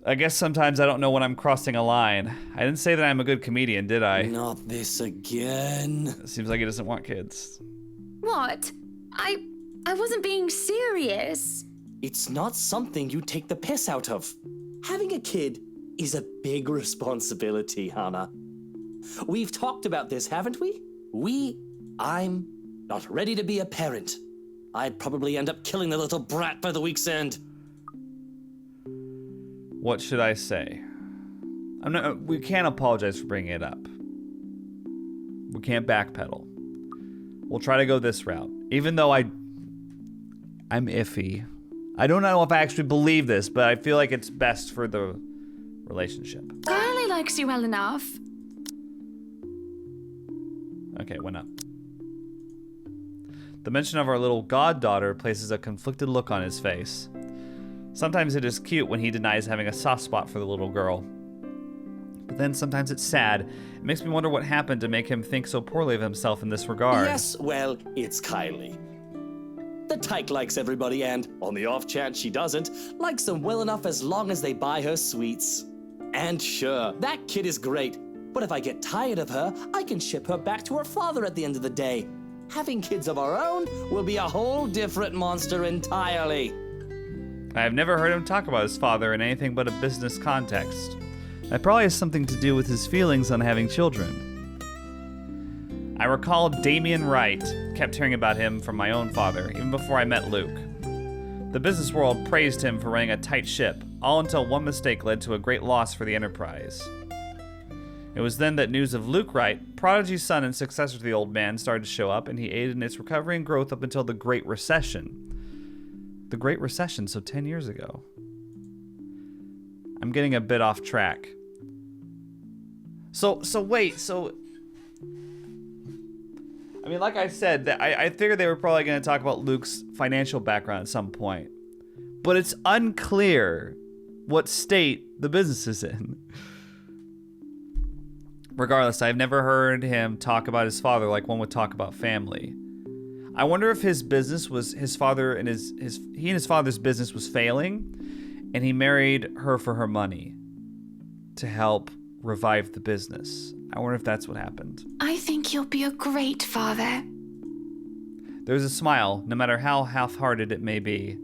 I guess sometimes I don't know when I'm crossing a line. I didn't say that I'm a good comedian, did I? Not this again. It seems like he doesn't want kids. What? I wasn't being serious. It's not something you take the piss out of. Having a kid is a big responsibility, Hannah. We've talked about this, haven't we? I'm not ready to be a parent. I'd probably end up killing the little brat by the week's end. What should I say? We can't apologize for bringing it up. We can't backpedal. We'll try to go this route. Even though I'm iffy. I don't know if I actually believe this, but I feel like it's best for the relationship. Carly likes you well enough. Okay, went up. The mention of our little goddaughter places a conflicted look on his face. Sometimes it is cute when he denies having a soft spot for the little girl. But then sometimes it's sad. It makes me wonder what happened to make him think so poorly of himself in this regard. Yes, well, it's Kylie. The tyke likes everybody and, on the off chance she doesn't, likes them well enough as long as they buy her sweets. And sure, that kid is great. But if I get tired of her, I can ship her back to her father at the end of the day. Having kids of our own will be a whole different monster entirely. I have never heard him talk about his father in anything but a business context. That probably has something to do with his feelings on having children. I recall Damien Wright kept hearing about him from my own father, even before I met Luke. The business world praised him for running a tight ship, all until one mistake led to a great loss for the enterprise. It was then that news of Luke Wright, prodigy son and successor to the old man, started to show up, and he aided in its recovery and growth up until the Great Recession. The Great Recession, so 10 years ago. I'm getting a bit off track. So wait, I mean, like I said, I figured they were probably going to talk about Luke's financial background at some point. But it's unclear what state the business is in. Regardless, I've never heard him talk about his father like one would talk about family. I wonder if his business was his father and he and his father's business was failing, and he married her for her money to help revive the business. I wonder if that's what happened. I think you'll be a great father. There's a smile, no matter how half-hearted it may be.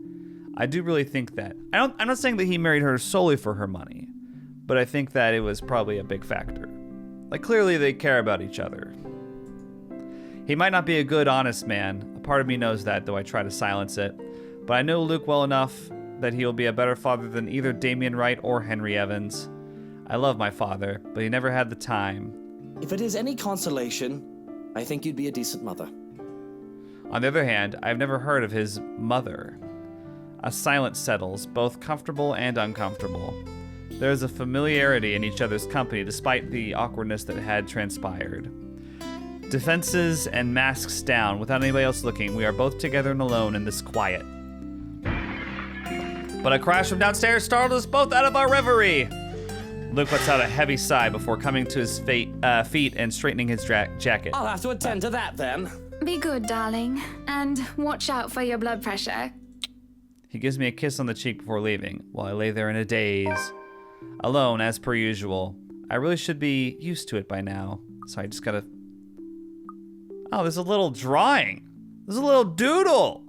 I do really think that. I'm not saying that he married her solely for her money, but I think that it was probably a big factor. Like, clearly they care about each other. He might not be a good, honest man. A part of me knows that, though I try to silence it. But I know Luke well enough that he will be a better father than either Damien Wright or Henry Evans. I love my father, but he never had the time. If it is any consolation, I think you'd be a decent mother. On the other hand, I've never heard of his mother. A silence settles, both comfortable and uncomfortable. There is a familiarity in each other's company despite the awkwardness that had transpired. Defenses and masks down, without anybody else looking, we are both together and alone in this quiet. But a crash from downstairs startled us both out of our reverie. Luke lets out a heavy sigh before coming to his feet and straightening his jacket. I'll have to attend to that then. Be good, darling, and watch out for your blood pressure. He gives me a kiss on the cheek before leaving, while I lay there in a daze. Alone, as per usual. I really should be used to it by now, so I just gotta... Oh, there's a little drawing. There's a little doodle.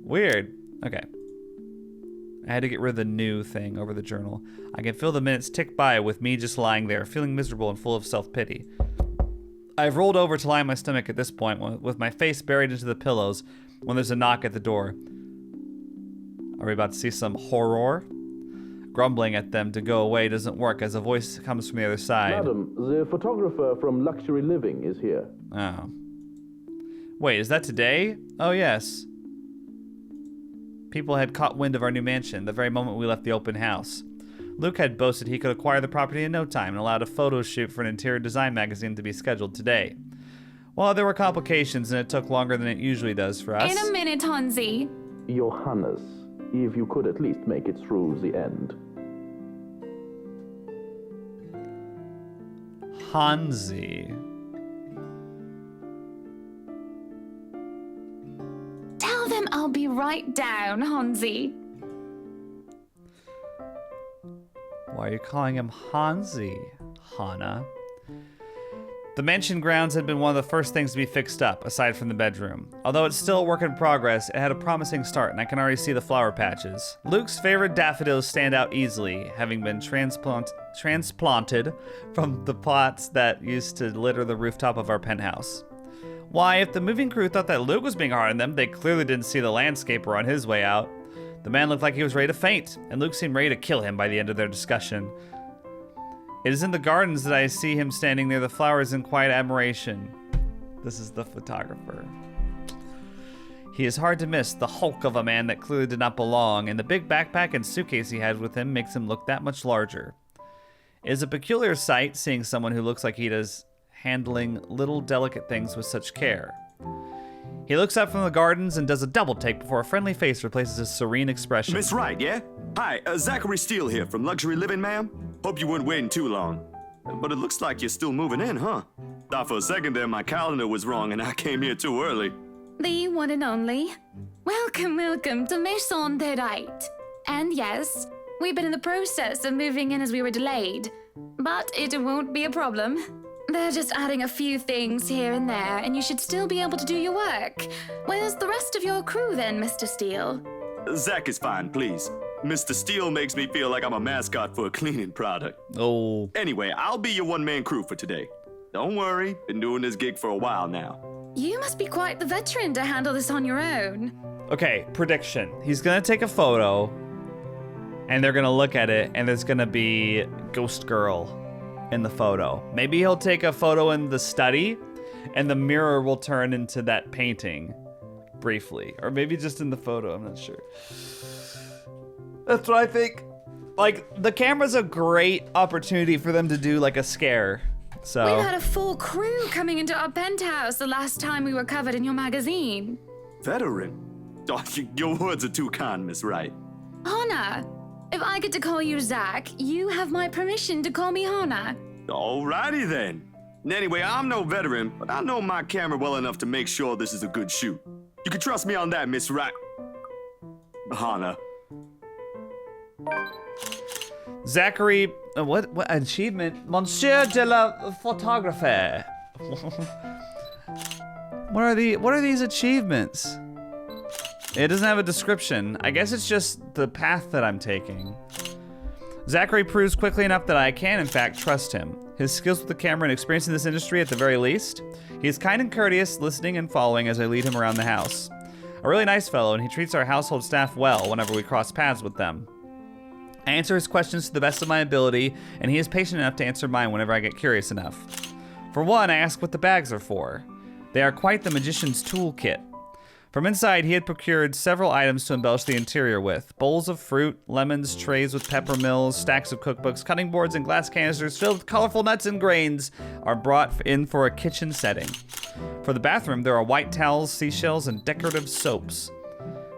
Weird. Okay. I had to get rid of the new thing over the journal. I can feel the minutes tick by with me just lying there, feeling miserable and full of self-pity. I've rolled over to lie on my stomach at this point, with my face buried into the pillows, when there's a knock at the door. Are we about to see some horror? Grumbling at them to go away doesn't work as a voice comes from the other side. Madam, the photographer from Luxury Living is here. Oh. Wait, is that today? Oh, yes. People had caught wind of our new mansion the very moment we left the open house. Luke had boasted he could acquire the property in no time and allowed a photo shoot for an interior design magazine to be scheduled today. Well, there were complications and it took longer than it usually does for us. In a minute, Hansi. Johannes, if you could at least make it through the end. Hansi. Tell them I'll be right down, Hansi. Why are you calling him Hansi, Hana? The mansion grounds had been one of the first things to be fixed up, aside from the bedroom. Although it's still a work in progress, it had a promising start, and I can already see the flower patches. Luke's favorite daffodils stand out easily, having been transplanted from the pots that used to litter the rooftop of our penthouse. Why, if the moving crew thought that Luke was being hard on them, they clearly didn't see the landscaper on his way out. The man looked like he was ready to faint, and Luke seemed ready to kill him by the end of their discussion. It is in the gardens that I see him standing near the flowers in quiet admiration. This is the photographer. He is hard to miss, the hulk of a man that clearly did not belong, and the big backpack and suitcase he had with him makes him look that much larger. It is a peculiar sight seeing someone who looks like he does handling little delicate things with such care. He looks up from the gardens and does a double take before a friendly face replaces his serene expression. Miss Wright, yeah? Hi, Zachary Steele here from Luxury Living, ma'am. Hope you weren't waiting too long. But it looks like you're still moving in, huh? Thought for a second there my calendar was wrong and I came here too early. The one and only. Welcome, welcome to Maison de Right. And yes, we've been in the process of moving in as we were delayed. But it won't be a problem. They're just adding a few things here and there, and you should still be able to do your work. Where's the rest of your crew then, Mr. Steele? Zach is fine, please. Mr. Steele makes me feel like I'm a mascot for a cleaning product. Oh. Anyway, I'll be your one-man crew for today. Don't worry, been doing this gig for a while now. You must be quite the veteran to handle this on your own. Okay, prediction. He's gonna take a photo, and they're gonna look at it, and there's gonna be Ghost Girl in the photo. Maybe he'll take a photo in the study, and the mirror will turn into that painting briefly. Or maybe just in the photo, I'm not sure. That's what I think. Like, the camera's a great opportunity for them to do, like, a scare. So We've had a full crew coming into our penthouse the last time we were covered in your magazine. Veteran? Oh, your words are too kind, Miss Wright. Hana, if I get to call you Zach, you have my permission to call me Hana. Alrighty then. Anyway, I'm no veteran, but I know my camera well enough to make sure this is a good shoot. You can trust me on that, Miss Wright. Hana. Zachary, what achievement? Monsieur de la Photographe. What are these achievements? It doesn't have a description. I guess it's just the path that I'm taking. Zachary proves quickly enough that I can, in fact, trust him. His skills with the camera and experience in this industry at the very least. He is kind and courteous, listening and following as I lead him around the house. A really nice fellow, and he treats our household staff well whenever we cross paths with them. I answer his questions to the best of my ability, and he is patient enough to answer mine whenever I get curious enough. For one, I ask what the bags are for. They are quite the magician's toolkit. From inside, he had procured several items to embellish the interior with. Bowls of fruit, lemons, trays with pepper mills, stacks of cookbooks, cutting boards, and glass canisters filled with colorful nuts and grains are brought in for a kitchen setting. For the bathroom, there are white towels, seashells, and decorative soaps.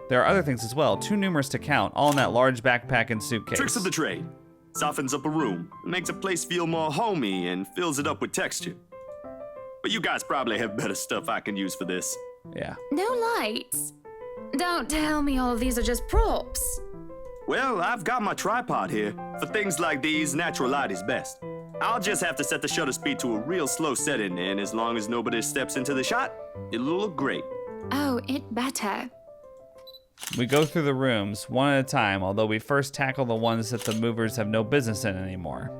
There are other things as well, too numerous to count, all in that large backpack and suitcase. Tricks of the trade. Softens up a room, makes a place feel more homey, and fills it up with texture. But you guys probably have better stuff I can use for this. Yeah. No lights. Don't tell me all of these are just props. Well, I've got my tripod here. For things like these, natural light is best. I'll just have to set the shutter speed to a real slow setting, and as long as nobody steps into the shot, it'll look great. Oh, it better. We go through the rooms, one at a time, although we first tackle the ones that the movers have no business in anymore.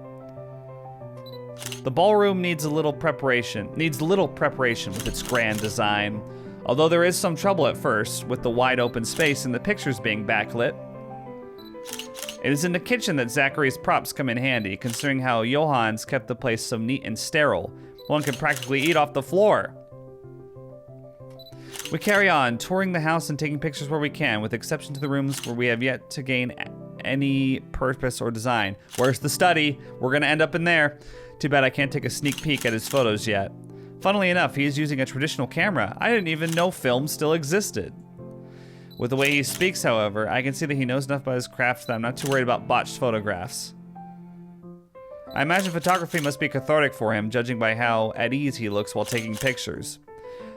The ballroom needs little preparation with its grand design, although there is some trouble at first with the wide open space and the pictures being backlit. It is in the kitchen that Zachary's props come in handy, considering how Johann's kept the place so neat and sterile. One could practically eat off the floor. We carry on, touring the house and taking pictures where we can, with exception to the rooms where we have yet to gain any purpose or design. Where's the study? We're gonna end up in there. Too bad I can't take a sneak peek at his photos yet. Funnily enough, he is using a traditional camera. I didn't even know film still existed. With the way he speaks, however, I can see that he knows enough about his craft that I'm not too worried about botched photographs. I imagine photography must be cathartic for him, judging by how at ease he looks while taking pictures.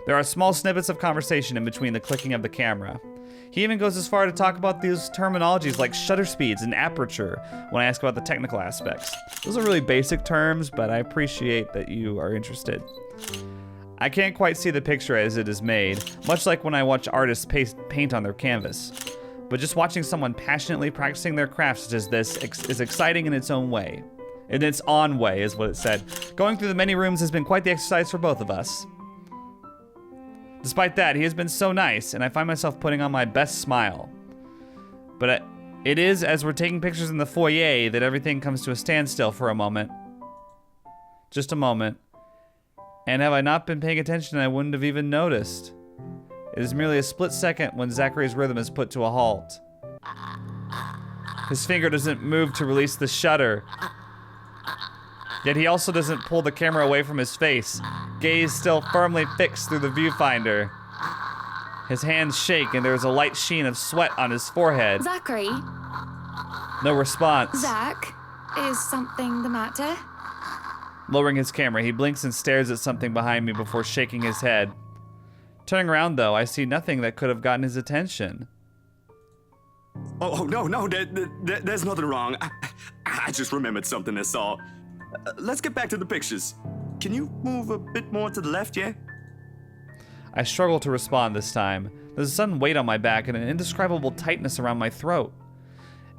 There are small snippets of conversation in between the clicking of the camera. He even goes as far to talk about these terminologies like shutter speeds and aperture when I ask about the technical aspects. Those are really basic terms, but I appreciate that you are interested. I can't quite see the picture as it is made, much like when I watch artists paint on their canvas. But just watching someone passionately practicing their craft such as this is exciting in its own way. In its own way is what it said. Going through the many rooms has been quite the exercise for both of us. Despite that, he has been so nice, and I find myself putting on my best smile. But it is as we're taking pictures in the foyer that everything comes to a standstill for a moment. Just a moment. And have I not been paying attention, I wouldn't have even noticed. It is merely a split second when Zachary's rhythm is put to a halt. His finger doesn't move to release the shutter. Yet he also doesn't pull the camera away from his face, gaze still firmly fixed through the viewfinder. His hands shake and there is a light sheen of sweat on his forehead. Zachary? No response. Zach, is something the matter? Lowering his camera, he blinks and stares at something behind me before shaking his head. Turning around, though, I see nothing that could have gotten his attention. Oh no, there's nothing wrong. I just remembered something, that's all. Let's get back to the pictures. Can you move a bit more to the left, yeah? I struggle to respond this time. There's a sudden weight on my back and an indescribable tightness around my throat.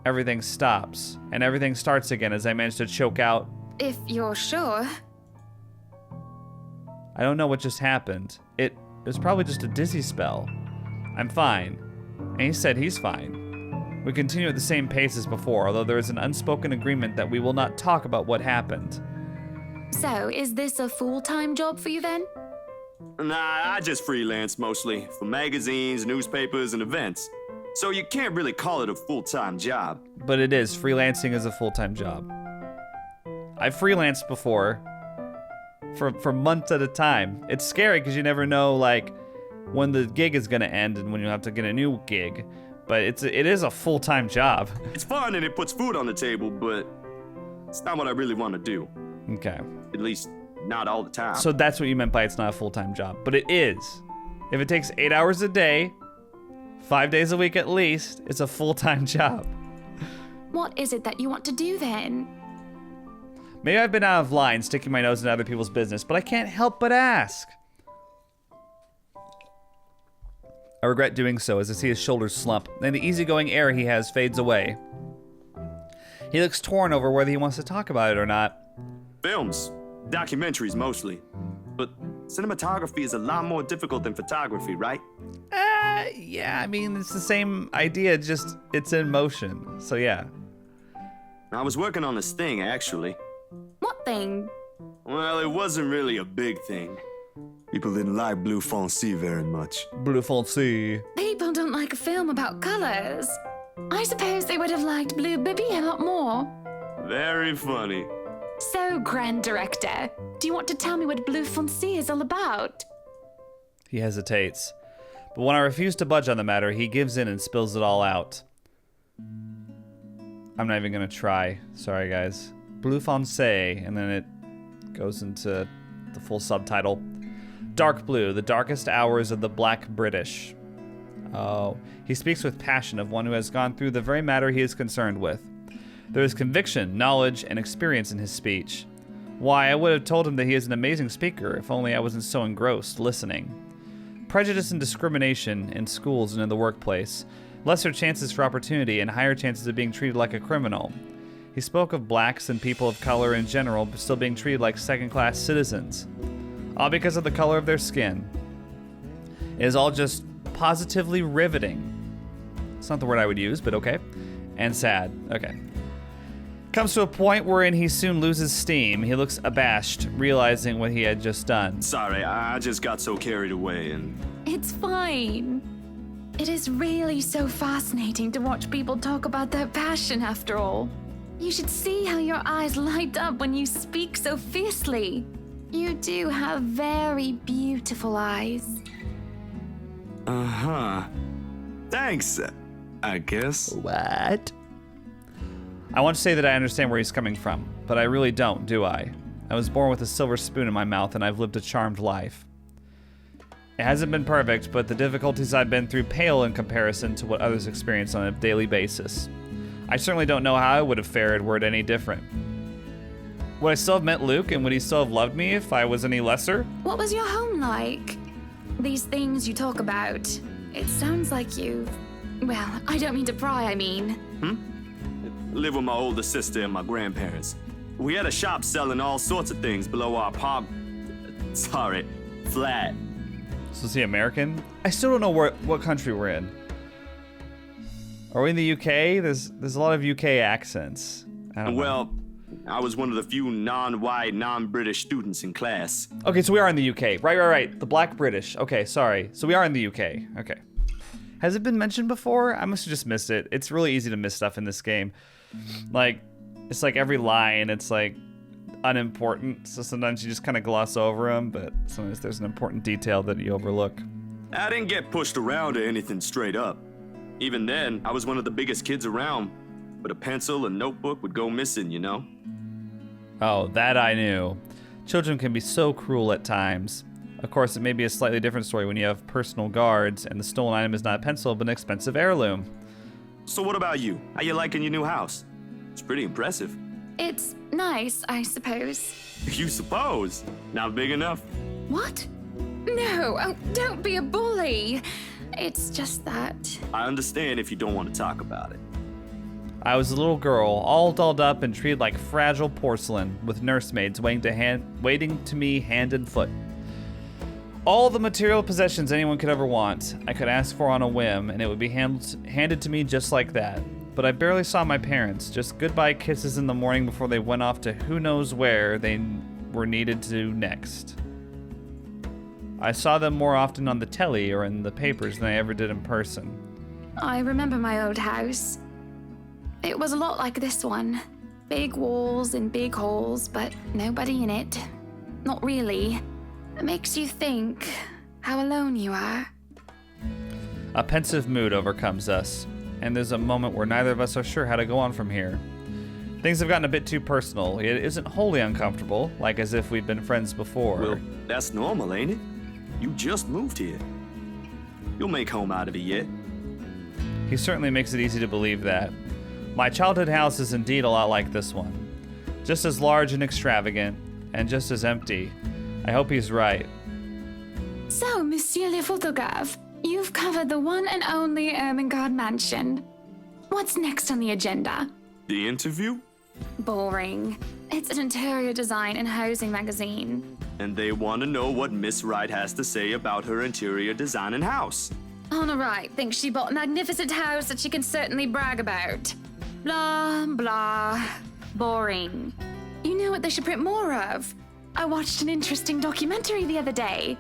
Everything stops, and everything starts again as I manage to choke out. If you're sure. I don't know what just happened. It was probably just a dizzy spell. I'm fine. And he said he's fine. We continue at the same pace as before, although there is an unspoken agreement that we will not talk about what happened. So, is this a full-time job for you then? Nah, I just freelance mostly, for magazines, newspapers, and events. So you can't really call it a full-time job. But it is. Freelancing is a full-time job. I've freelanced before for months at a time. It's scary because you never know like when the gig is gonna end and when you'll have to get a new gig. But it is a full-time job. It's fun and it puts food on the table, but it's not what I really want to do. Okay. At least not all the time. So that's what you meant by it's not a full-time job. But it is. If it takes 8 hours a day, 5 days a week at least, it's a full-time job. What is it that you want to do then? Maybe I've been out of line sticking my nose into other people's business, but I can't help but ask. I regret doing so as I see his shoulders slump, and the easygoing air he has fades away. He looks torn over whether he wants to talk about it or not. Films. Documentaries mostly. But cinematography is a lot more difficult than photography, right? Yeah, I mean, it's the same idea, just it's in motion, so yeah. I was working on this thing, actually. What thing? Well, it wasn't really a big thing. People didn't like Blue Fonzie very much. Blue Fonzie. People don't like a film about colors. I suppose they would have liked Blue Bibby a lot more. Very funny. So, Grand Director, do you want to tell me what Blue Fonzie is all about? He hesitates. But when I refuse to budge on the matter, he gives in and spills it all out. I'm not even gonna try. Sorry, guys. Blue Fonzie, and then it goes into the full subtitle. Dark blue, the darkest hours of the Black British. Oh, he speaks with passion of one who has gone through the very matter he is concerned with. There is conviction, knowledge, and experience in his speech. Why, I would have told him that he is an amazing speaker if only I wasn't so engrossed listening. Prejudice and discrimination in schools and in the workplace. Lesser chances for opportunity and higher chances of being treated like a criminal. He spoke of blacks and people of color in general still being treated like second-class citizens. All because of the color of their skin. It is all just positively riveting. It's not the word I would use, but okay. And sad. Okay. Comes to a point wherein he soon loses steam. He looks abashed, realizing what he had just done. Sorry, I just got so carried away and... It's fine. It is really so fascinating to watch people talk about their passion after all. You should see how your eyes light up when you speak so fiercely. You do have very beautiful eyes. Uh-huh. Thanks, I guess. What? I want to say that I understand where he's coming from, but I really don't, do I? I was born with a silver spoon in my mouth and I've lived a charmed life. It hasn't been perfect, but the difficulties I've been through pale in comparison to what others experience on a daily basis. I certainly don't know how I would have fared were it any different. Would I still have met Luke, and would he still have loved me if I was any lesser? What was your home like? These things you talk about, it sounds like you've... Well, I don't mean to pry, I mean. Live with my older sister and my grandparents. We had a shop selling all sorts of things below our flat. So is he American? I still don't know what country we're in. Are we in the UK? There's a lot of UK accents. I don't know. Well, I was one of the few non-white, non-British students in class. Okay, so we are in the UK. Right. The Black British. Okay, sorry. So we are in the UK. Okay. Has it been mentioned before? I must have just missed it. It's really easy to miss stuff in this game. Like, it's like every line, it's like unimportant. So sometimes you just kind of gloss over them, but sometimes there's an important detail that you overlook. I didn't get pushed around or anything straight up. Even then, I was one of the biggest kids around, but a pencil and notebook would go missing, you know? Oh, that I knew. Children can be so cruel at times. Of course, it may be a slightly different story when you have personal guards and the stolen item is not a pencil but an expensive heirloom. So what about you? How you liking your new house? It's pretty impressive. It's nice, I suppose. You suppose? Not big enough? What? No, oh, don't be a bully. It's just that... I understand if you don't want to talk about it. I was a little girl, all dolled up and treated like fragile porcelain, with nursemaids waiting to me hand and foot. All the material possessions anyone could ever want, I could ask for on a whim, and it would be handed to me just like that. But I barely saw my parents, just goodbye kisses in the morning before they went off to who knows where they were needed to next. I saw them more often on the telly or in the papers than I ever did in person. I remember my old house. It was a lot like this one. Big walls and big halls, but nobody in it. Not really. It makes you think how alone you are. A pensive mood overcomes us, and there's a moment where neither of us are sure how to go on from here. Things have gotten a bit too personal. It isn't wholly uncomfortable, like as if we'd been friends before. Well, that's normal, ain't it? You just moved here. You'll make home out of it yet. He certainly makes it easy to believe that. My childhood house is indeed a lot like this one. Just as large and extravagant, and just as empty. I hope he's right. So, Monsieur le Photographe, you've covered the one and only Ermengarde mansion. What's next on the agenda? The interview? Boring. It's an interior design and housing magazine. And they want to know what Miss Wright has to say about her interior design and house. Honor Wright thinks she bought a magnificent house that she can certainly brag about. Blah, blah. Boring. You know what they should print more of? I watched an interesting documentary the other day.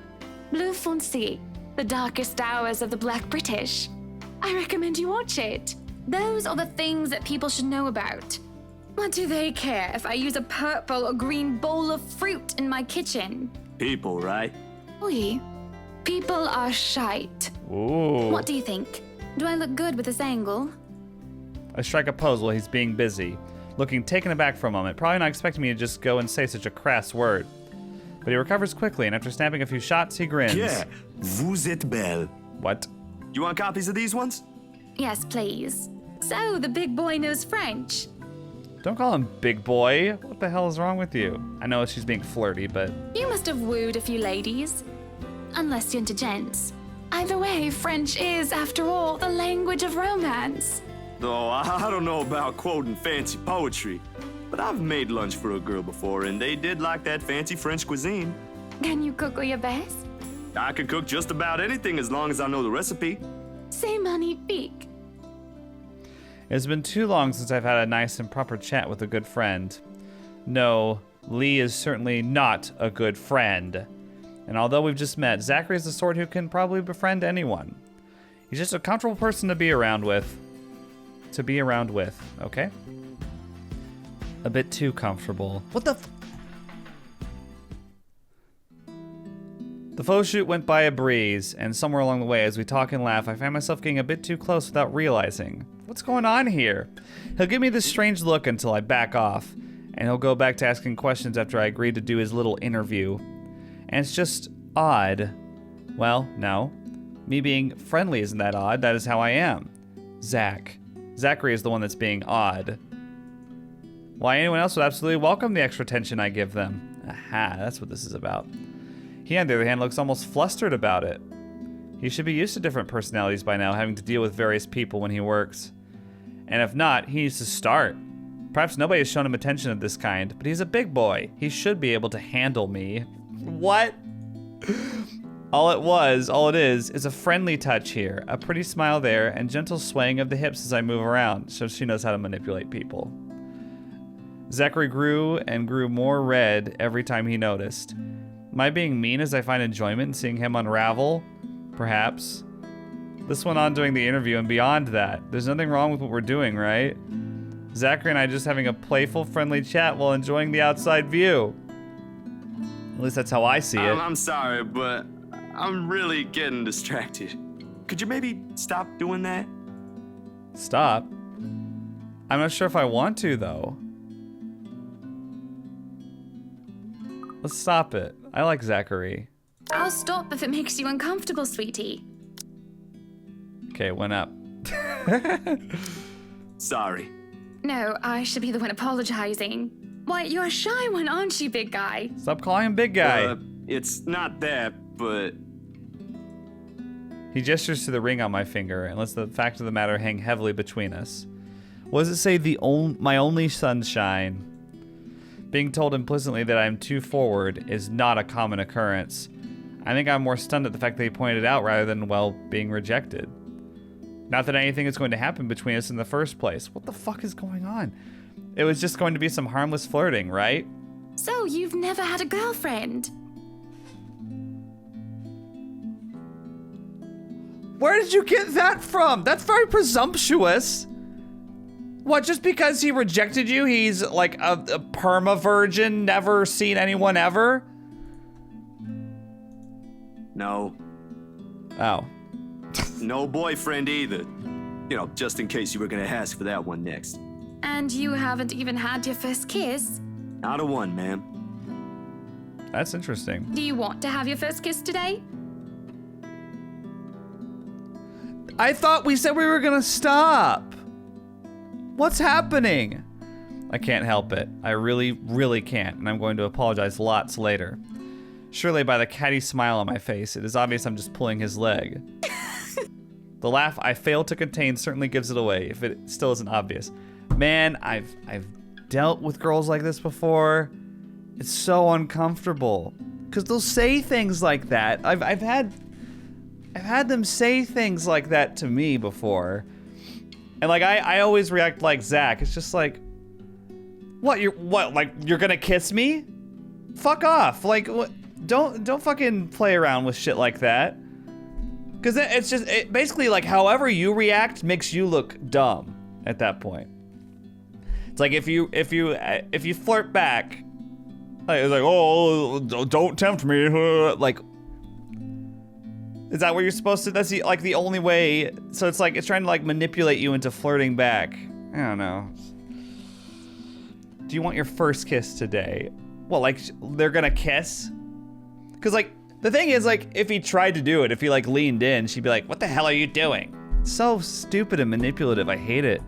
Bleu Foncé, The Darkest Hours of the Black British. I recommend you watch it. Those are the things that people should know about. What do they care if I use a purple or green bowl of fruit in my kitchen? People, right? Oui. People are shite. Ooh. What do you think? Do I look good with this angle? I strike a pose while he's being busy, looking taken aback for a moment, probably not expecting me to just go and say such a crass word. But he recovers quickly, and after snapping a few shots, he grins. Yeah, vous êtes belle. What? You want copies of these ones? Yes, please. So, the big boy knows French. Don't call him big boy. What the hell is wrong with you? I know she's being flirty, but... You must have wooed a few ladies. Unless you're into gents. Either way, French is, after all, the language of romance. Oh, I don't know about quoting fancy poetry, but I've made lunch for a girl before, and they did like that fancy French cuisine. Can you cook your best? I can cook just about anything as long as I know the recipe. C'est magnifique. It's been too long since I've had a nice and proper chat with a good friend. No, Lee is certainly not a good friend. And although we've just met, Zachary is the sort who can probably befriend anyone. He's just a comfortable person to be around with. Okay? A bit too comfortable. What the The photo shoot went by a breeze, and somewhere along the way, as we talk and laugh, I find myself getting a bit too close without realizing. What's going on here? He'll give me this strange look until I back off, and he'll go back to asking questions after I agree to do his little interview. And it's just odd. Well, no. Me being friendly isn't that odd, that is how I am. Zachary is the one that's being odd. Why, anyone else would absolutely welcome the extra attention I give them. Aha, that's what this is about. He, on the other hand, looks almost flustered about it. He should be used to different personalities by now, having to deal with various people when he works. And if not, he needs to start. Perhaps nobody has shown him attention of this kind, but he's a big boy. He should be able to handle me. What? All it is a friendly touch here, a pretty smile there, and gentle swaying of the hips as I move around, so she knows how to manipulate people. Zachary grew and grew more red every time he noticed. Am I being mean as I find enjoyment in seeing him unravel? Perhaps. This went on during the interview and beyond that. There's nothing wrong with what we're doing, right? Zachary and I just having a playful, friendly chat while enjoying the outside view. At least that's how I see it. I'm sorry, but I'm really getting distracted. Could you maybe stop doing that? Stop? I'm not sure if I want to, though. Let's stop it. I like Zachary. I'll stop if it makes you uncomfortable, sweetie. Okay, it went up. Sorry. No, I should be the one apologizing. Why, you're a shy one, aren't you, big guy? Stop calling him big guy. It's not that, but... He gestures to the ring on my finger and lets the fact of the matter hang heavily between us. What does it say, my only sunshine? Being told implicitly that I'm too forward is not a common occurrence. I think I'm more stunned at the fact that he pointed it out rather than, well, being rejected. Not that anything is going to happen between us in the first place. What the fuck is going on? It was just going to be some harmless flirting, right? So, you've never had a girlfriend? Where did you get that from? That's very presumptuous. What, just because he rejected you, he's like a perma-virgin, never seen anyone ever? No. Oh. No boyfriend either. You know, just in case you were gonna ask for that one next. And you haven't even had your first kiss? Not a one, ma'am. That's interesting. Do you want to have your first kiss today? I thought we said we were gonna stop. What's happening? I can't help it. I really, really can't, and I'm going to apologize lots later. Surely by the catty smile on my face, it is obvious I'm just pulling his leg. The laugh I fail to contain certainly gives it away, if it still isn't obvious. Man, I've dealt with girls like this before. It's so uncomfortable. Because they'll say things like that. I've had them say things like that to me before. And like I always react like Zach. It's just like, what? Like you're gonna kiss me? Fuck off! Like what? Don't fucking play around with shit like that. Cause it's just basically like however you react makes you look dumb at that point. It's like if you flirt back, like it's like, oh, don't tempt me. Like, is that what you're supposed to? That's the only way. So it's like it's trying to like manipulate you into flirting back. I don't know. Do you want your first kiss today? Well, like they're gonna kiss? Cause like the thing is like if he tried to do it, if he like leaned in, she'd be like, "What the hell are you doing?" So stupid and manipulative. I hate it.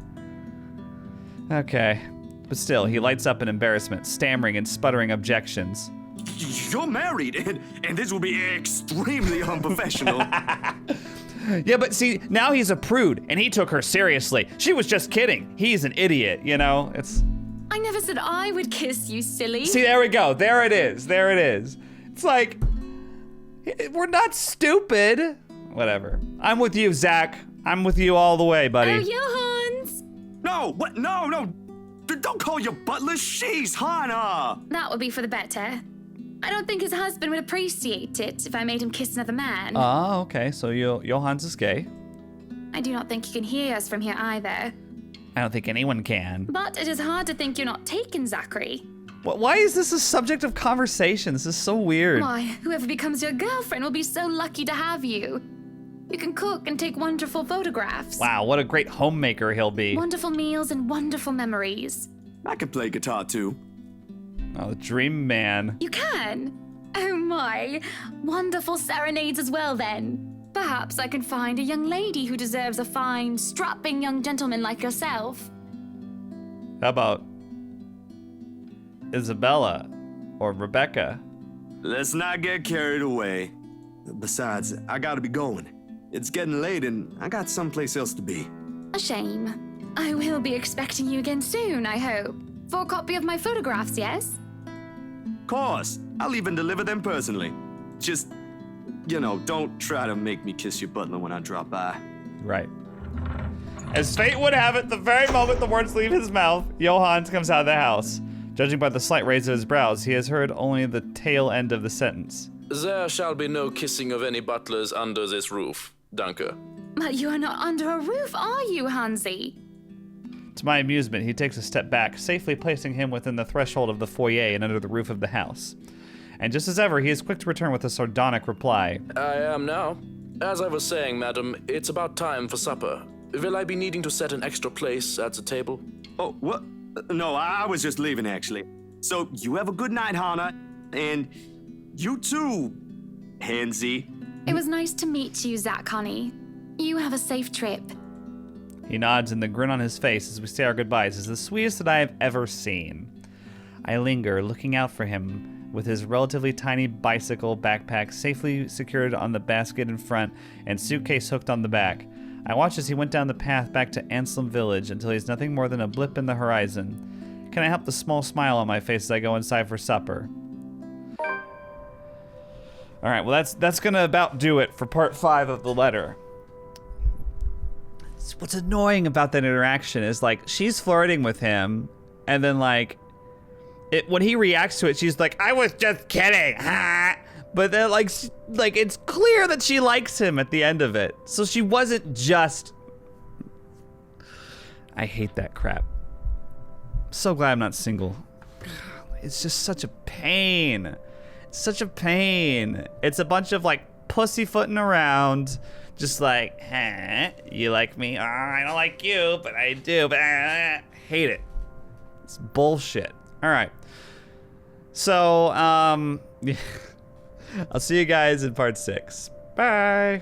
Okay. But still, he lights up in embarrassment, stammering and sputtering objections. You're married, and this will be extremely unprofessional. Yeah, but see, now he's a prude, and he took her seriously. She was just kidding. He's an idiot, you know? I never said I would kiss you, silly. See, there we go. There it is. There it is. It's like, we're not stupid. Whatever. I'm with you, Zach. I'm with you all the way, buddy. Oh, Johans! No, what? No. Don't call your butler. She's Hannah. That would be for the better. I don't think his husband would appreciate it if I made him kiss another man. Oh, okay. So Johans is gay. I do not think you can hear us from here either. I don't think anyone can. But it is hard to think you're not taken, Zachary. Why is this a subject of conversation? This is so weird. Why, whoever becomes your girlfriend will be so lucky to have you. You can cook and take wonderful photographs. Wow, what a great homemaker he'll be. Wonderful meals and wonderful memories. I can play guitar too. Oh, the dream man. You can? Oh my. Wonderful serenades as well then. Perhaps I can find a young lady who deserves a fine, strapping young gentleman like yourself. How about Isabella or Rebecca? Let's not get carried away. Besides, I gotta be going. It's getting late and I got someplace else to be. A shame. I will be expecting you again soon, I hope. For a copy of my photographs, yes? Course, I'll even deliver them personally. Just, don't try to make me kiss your butler when I drop by. Right. As fate would have it, the very moment the words leave his mouth, Johans comes out of the house. Judging by the slight raise of his brows, he has heard only the tail end of the sentence. There shall be no kissing of any butlers under this roof, Danke. But you are not under a roof, are you, Hansi? To my amusement, he takes a step back, safely placing him within the threshold of the foyer and under the roof of the house. And just as ever, he is quick to return with a sardonic reply. I am now. As I was saying, madam, it's about time for supper. Will I be needing to set an extra place at the table? Oh, what? No, I was just leaving, actually. So, you have a good night, Hannah. And you too, Hansi. It was nice to meet you, Zach, honey. You have a safe trip. He nods, and the grin on his face as we say our goodbyes is the sweetest that I have ever seen. I linger, looking out for him, with his relatively tiny bicycle backpack safely secured on the basket in front and suitcase hooked on the back. I watch as he went down the path back to Anselm Village until he's nothing more than a blip in the horizon. Can I help the small smile on my face as I go inside for supper? All right, well that's gonna about do it for part 5 of the letter. What's annoying about that interaction is like she's flirting with him, and then like when he reacts to it, she's like, "I was just kidding," but then like it's clear that she likes him at the end of it, so she wasn't just. I hate that crap. So glad I'm not single. It's just such a pain. It's such a pain. It's a bunch of like pussyfooting around. Just like, you like me? Oh, I don't like you, but I do. But hate it. It's bullshit. All right. So, I'll see you guys in part 6. Bye.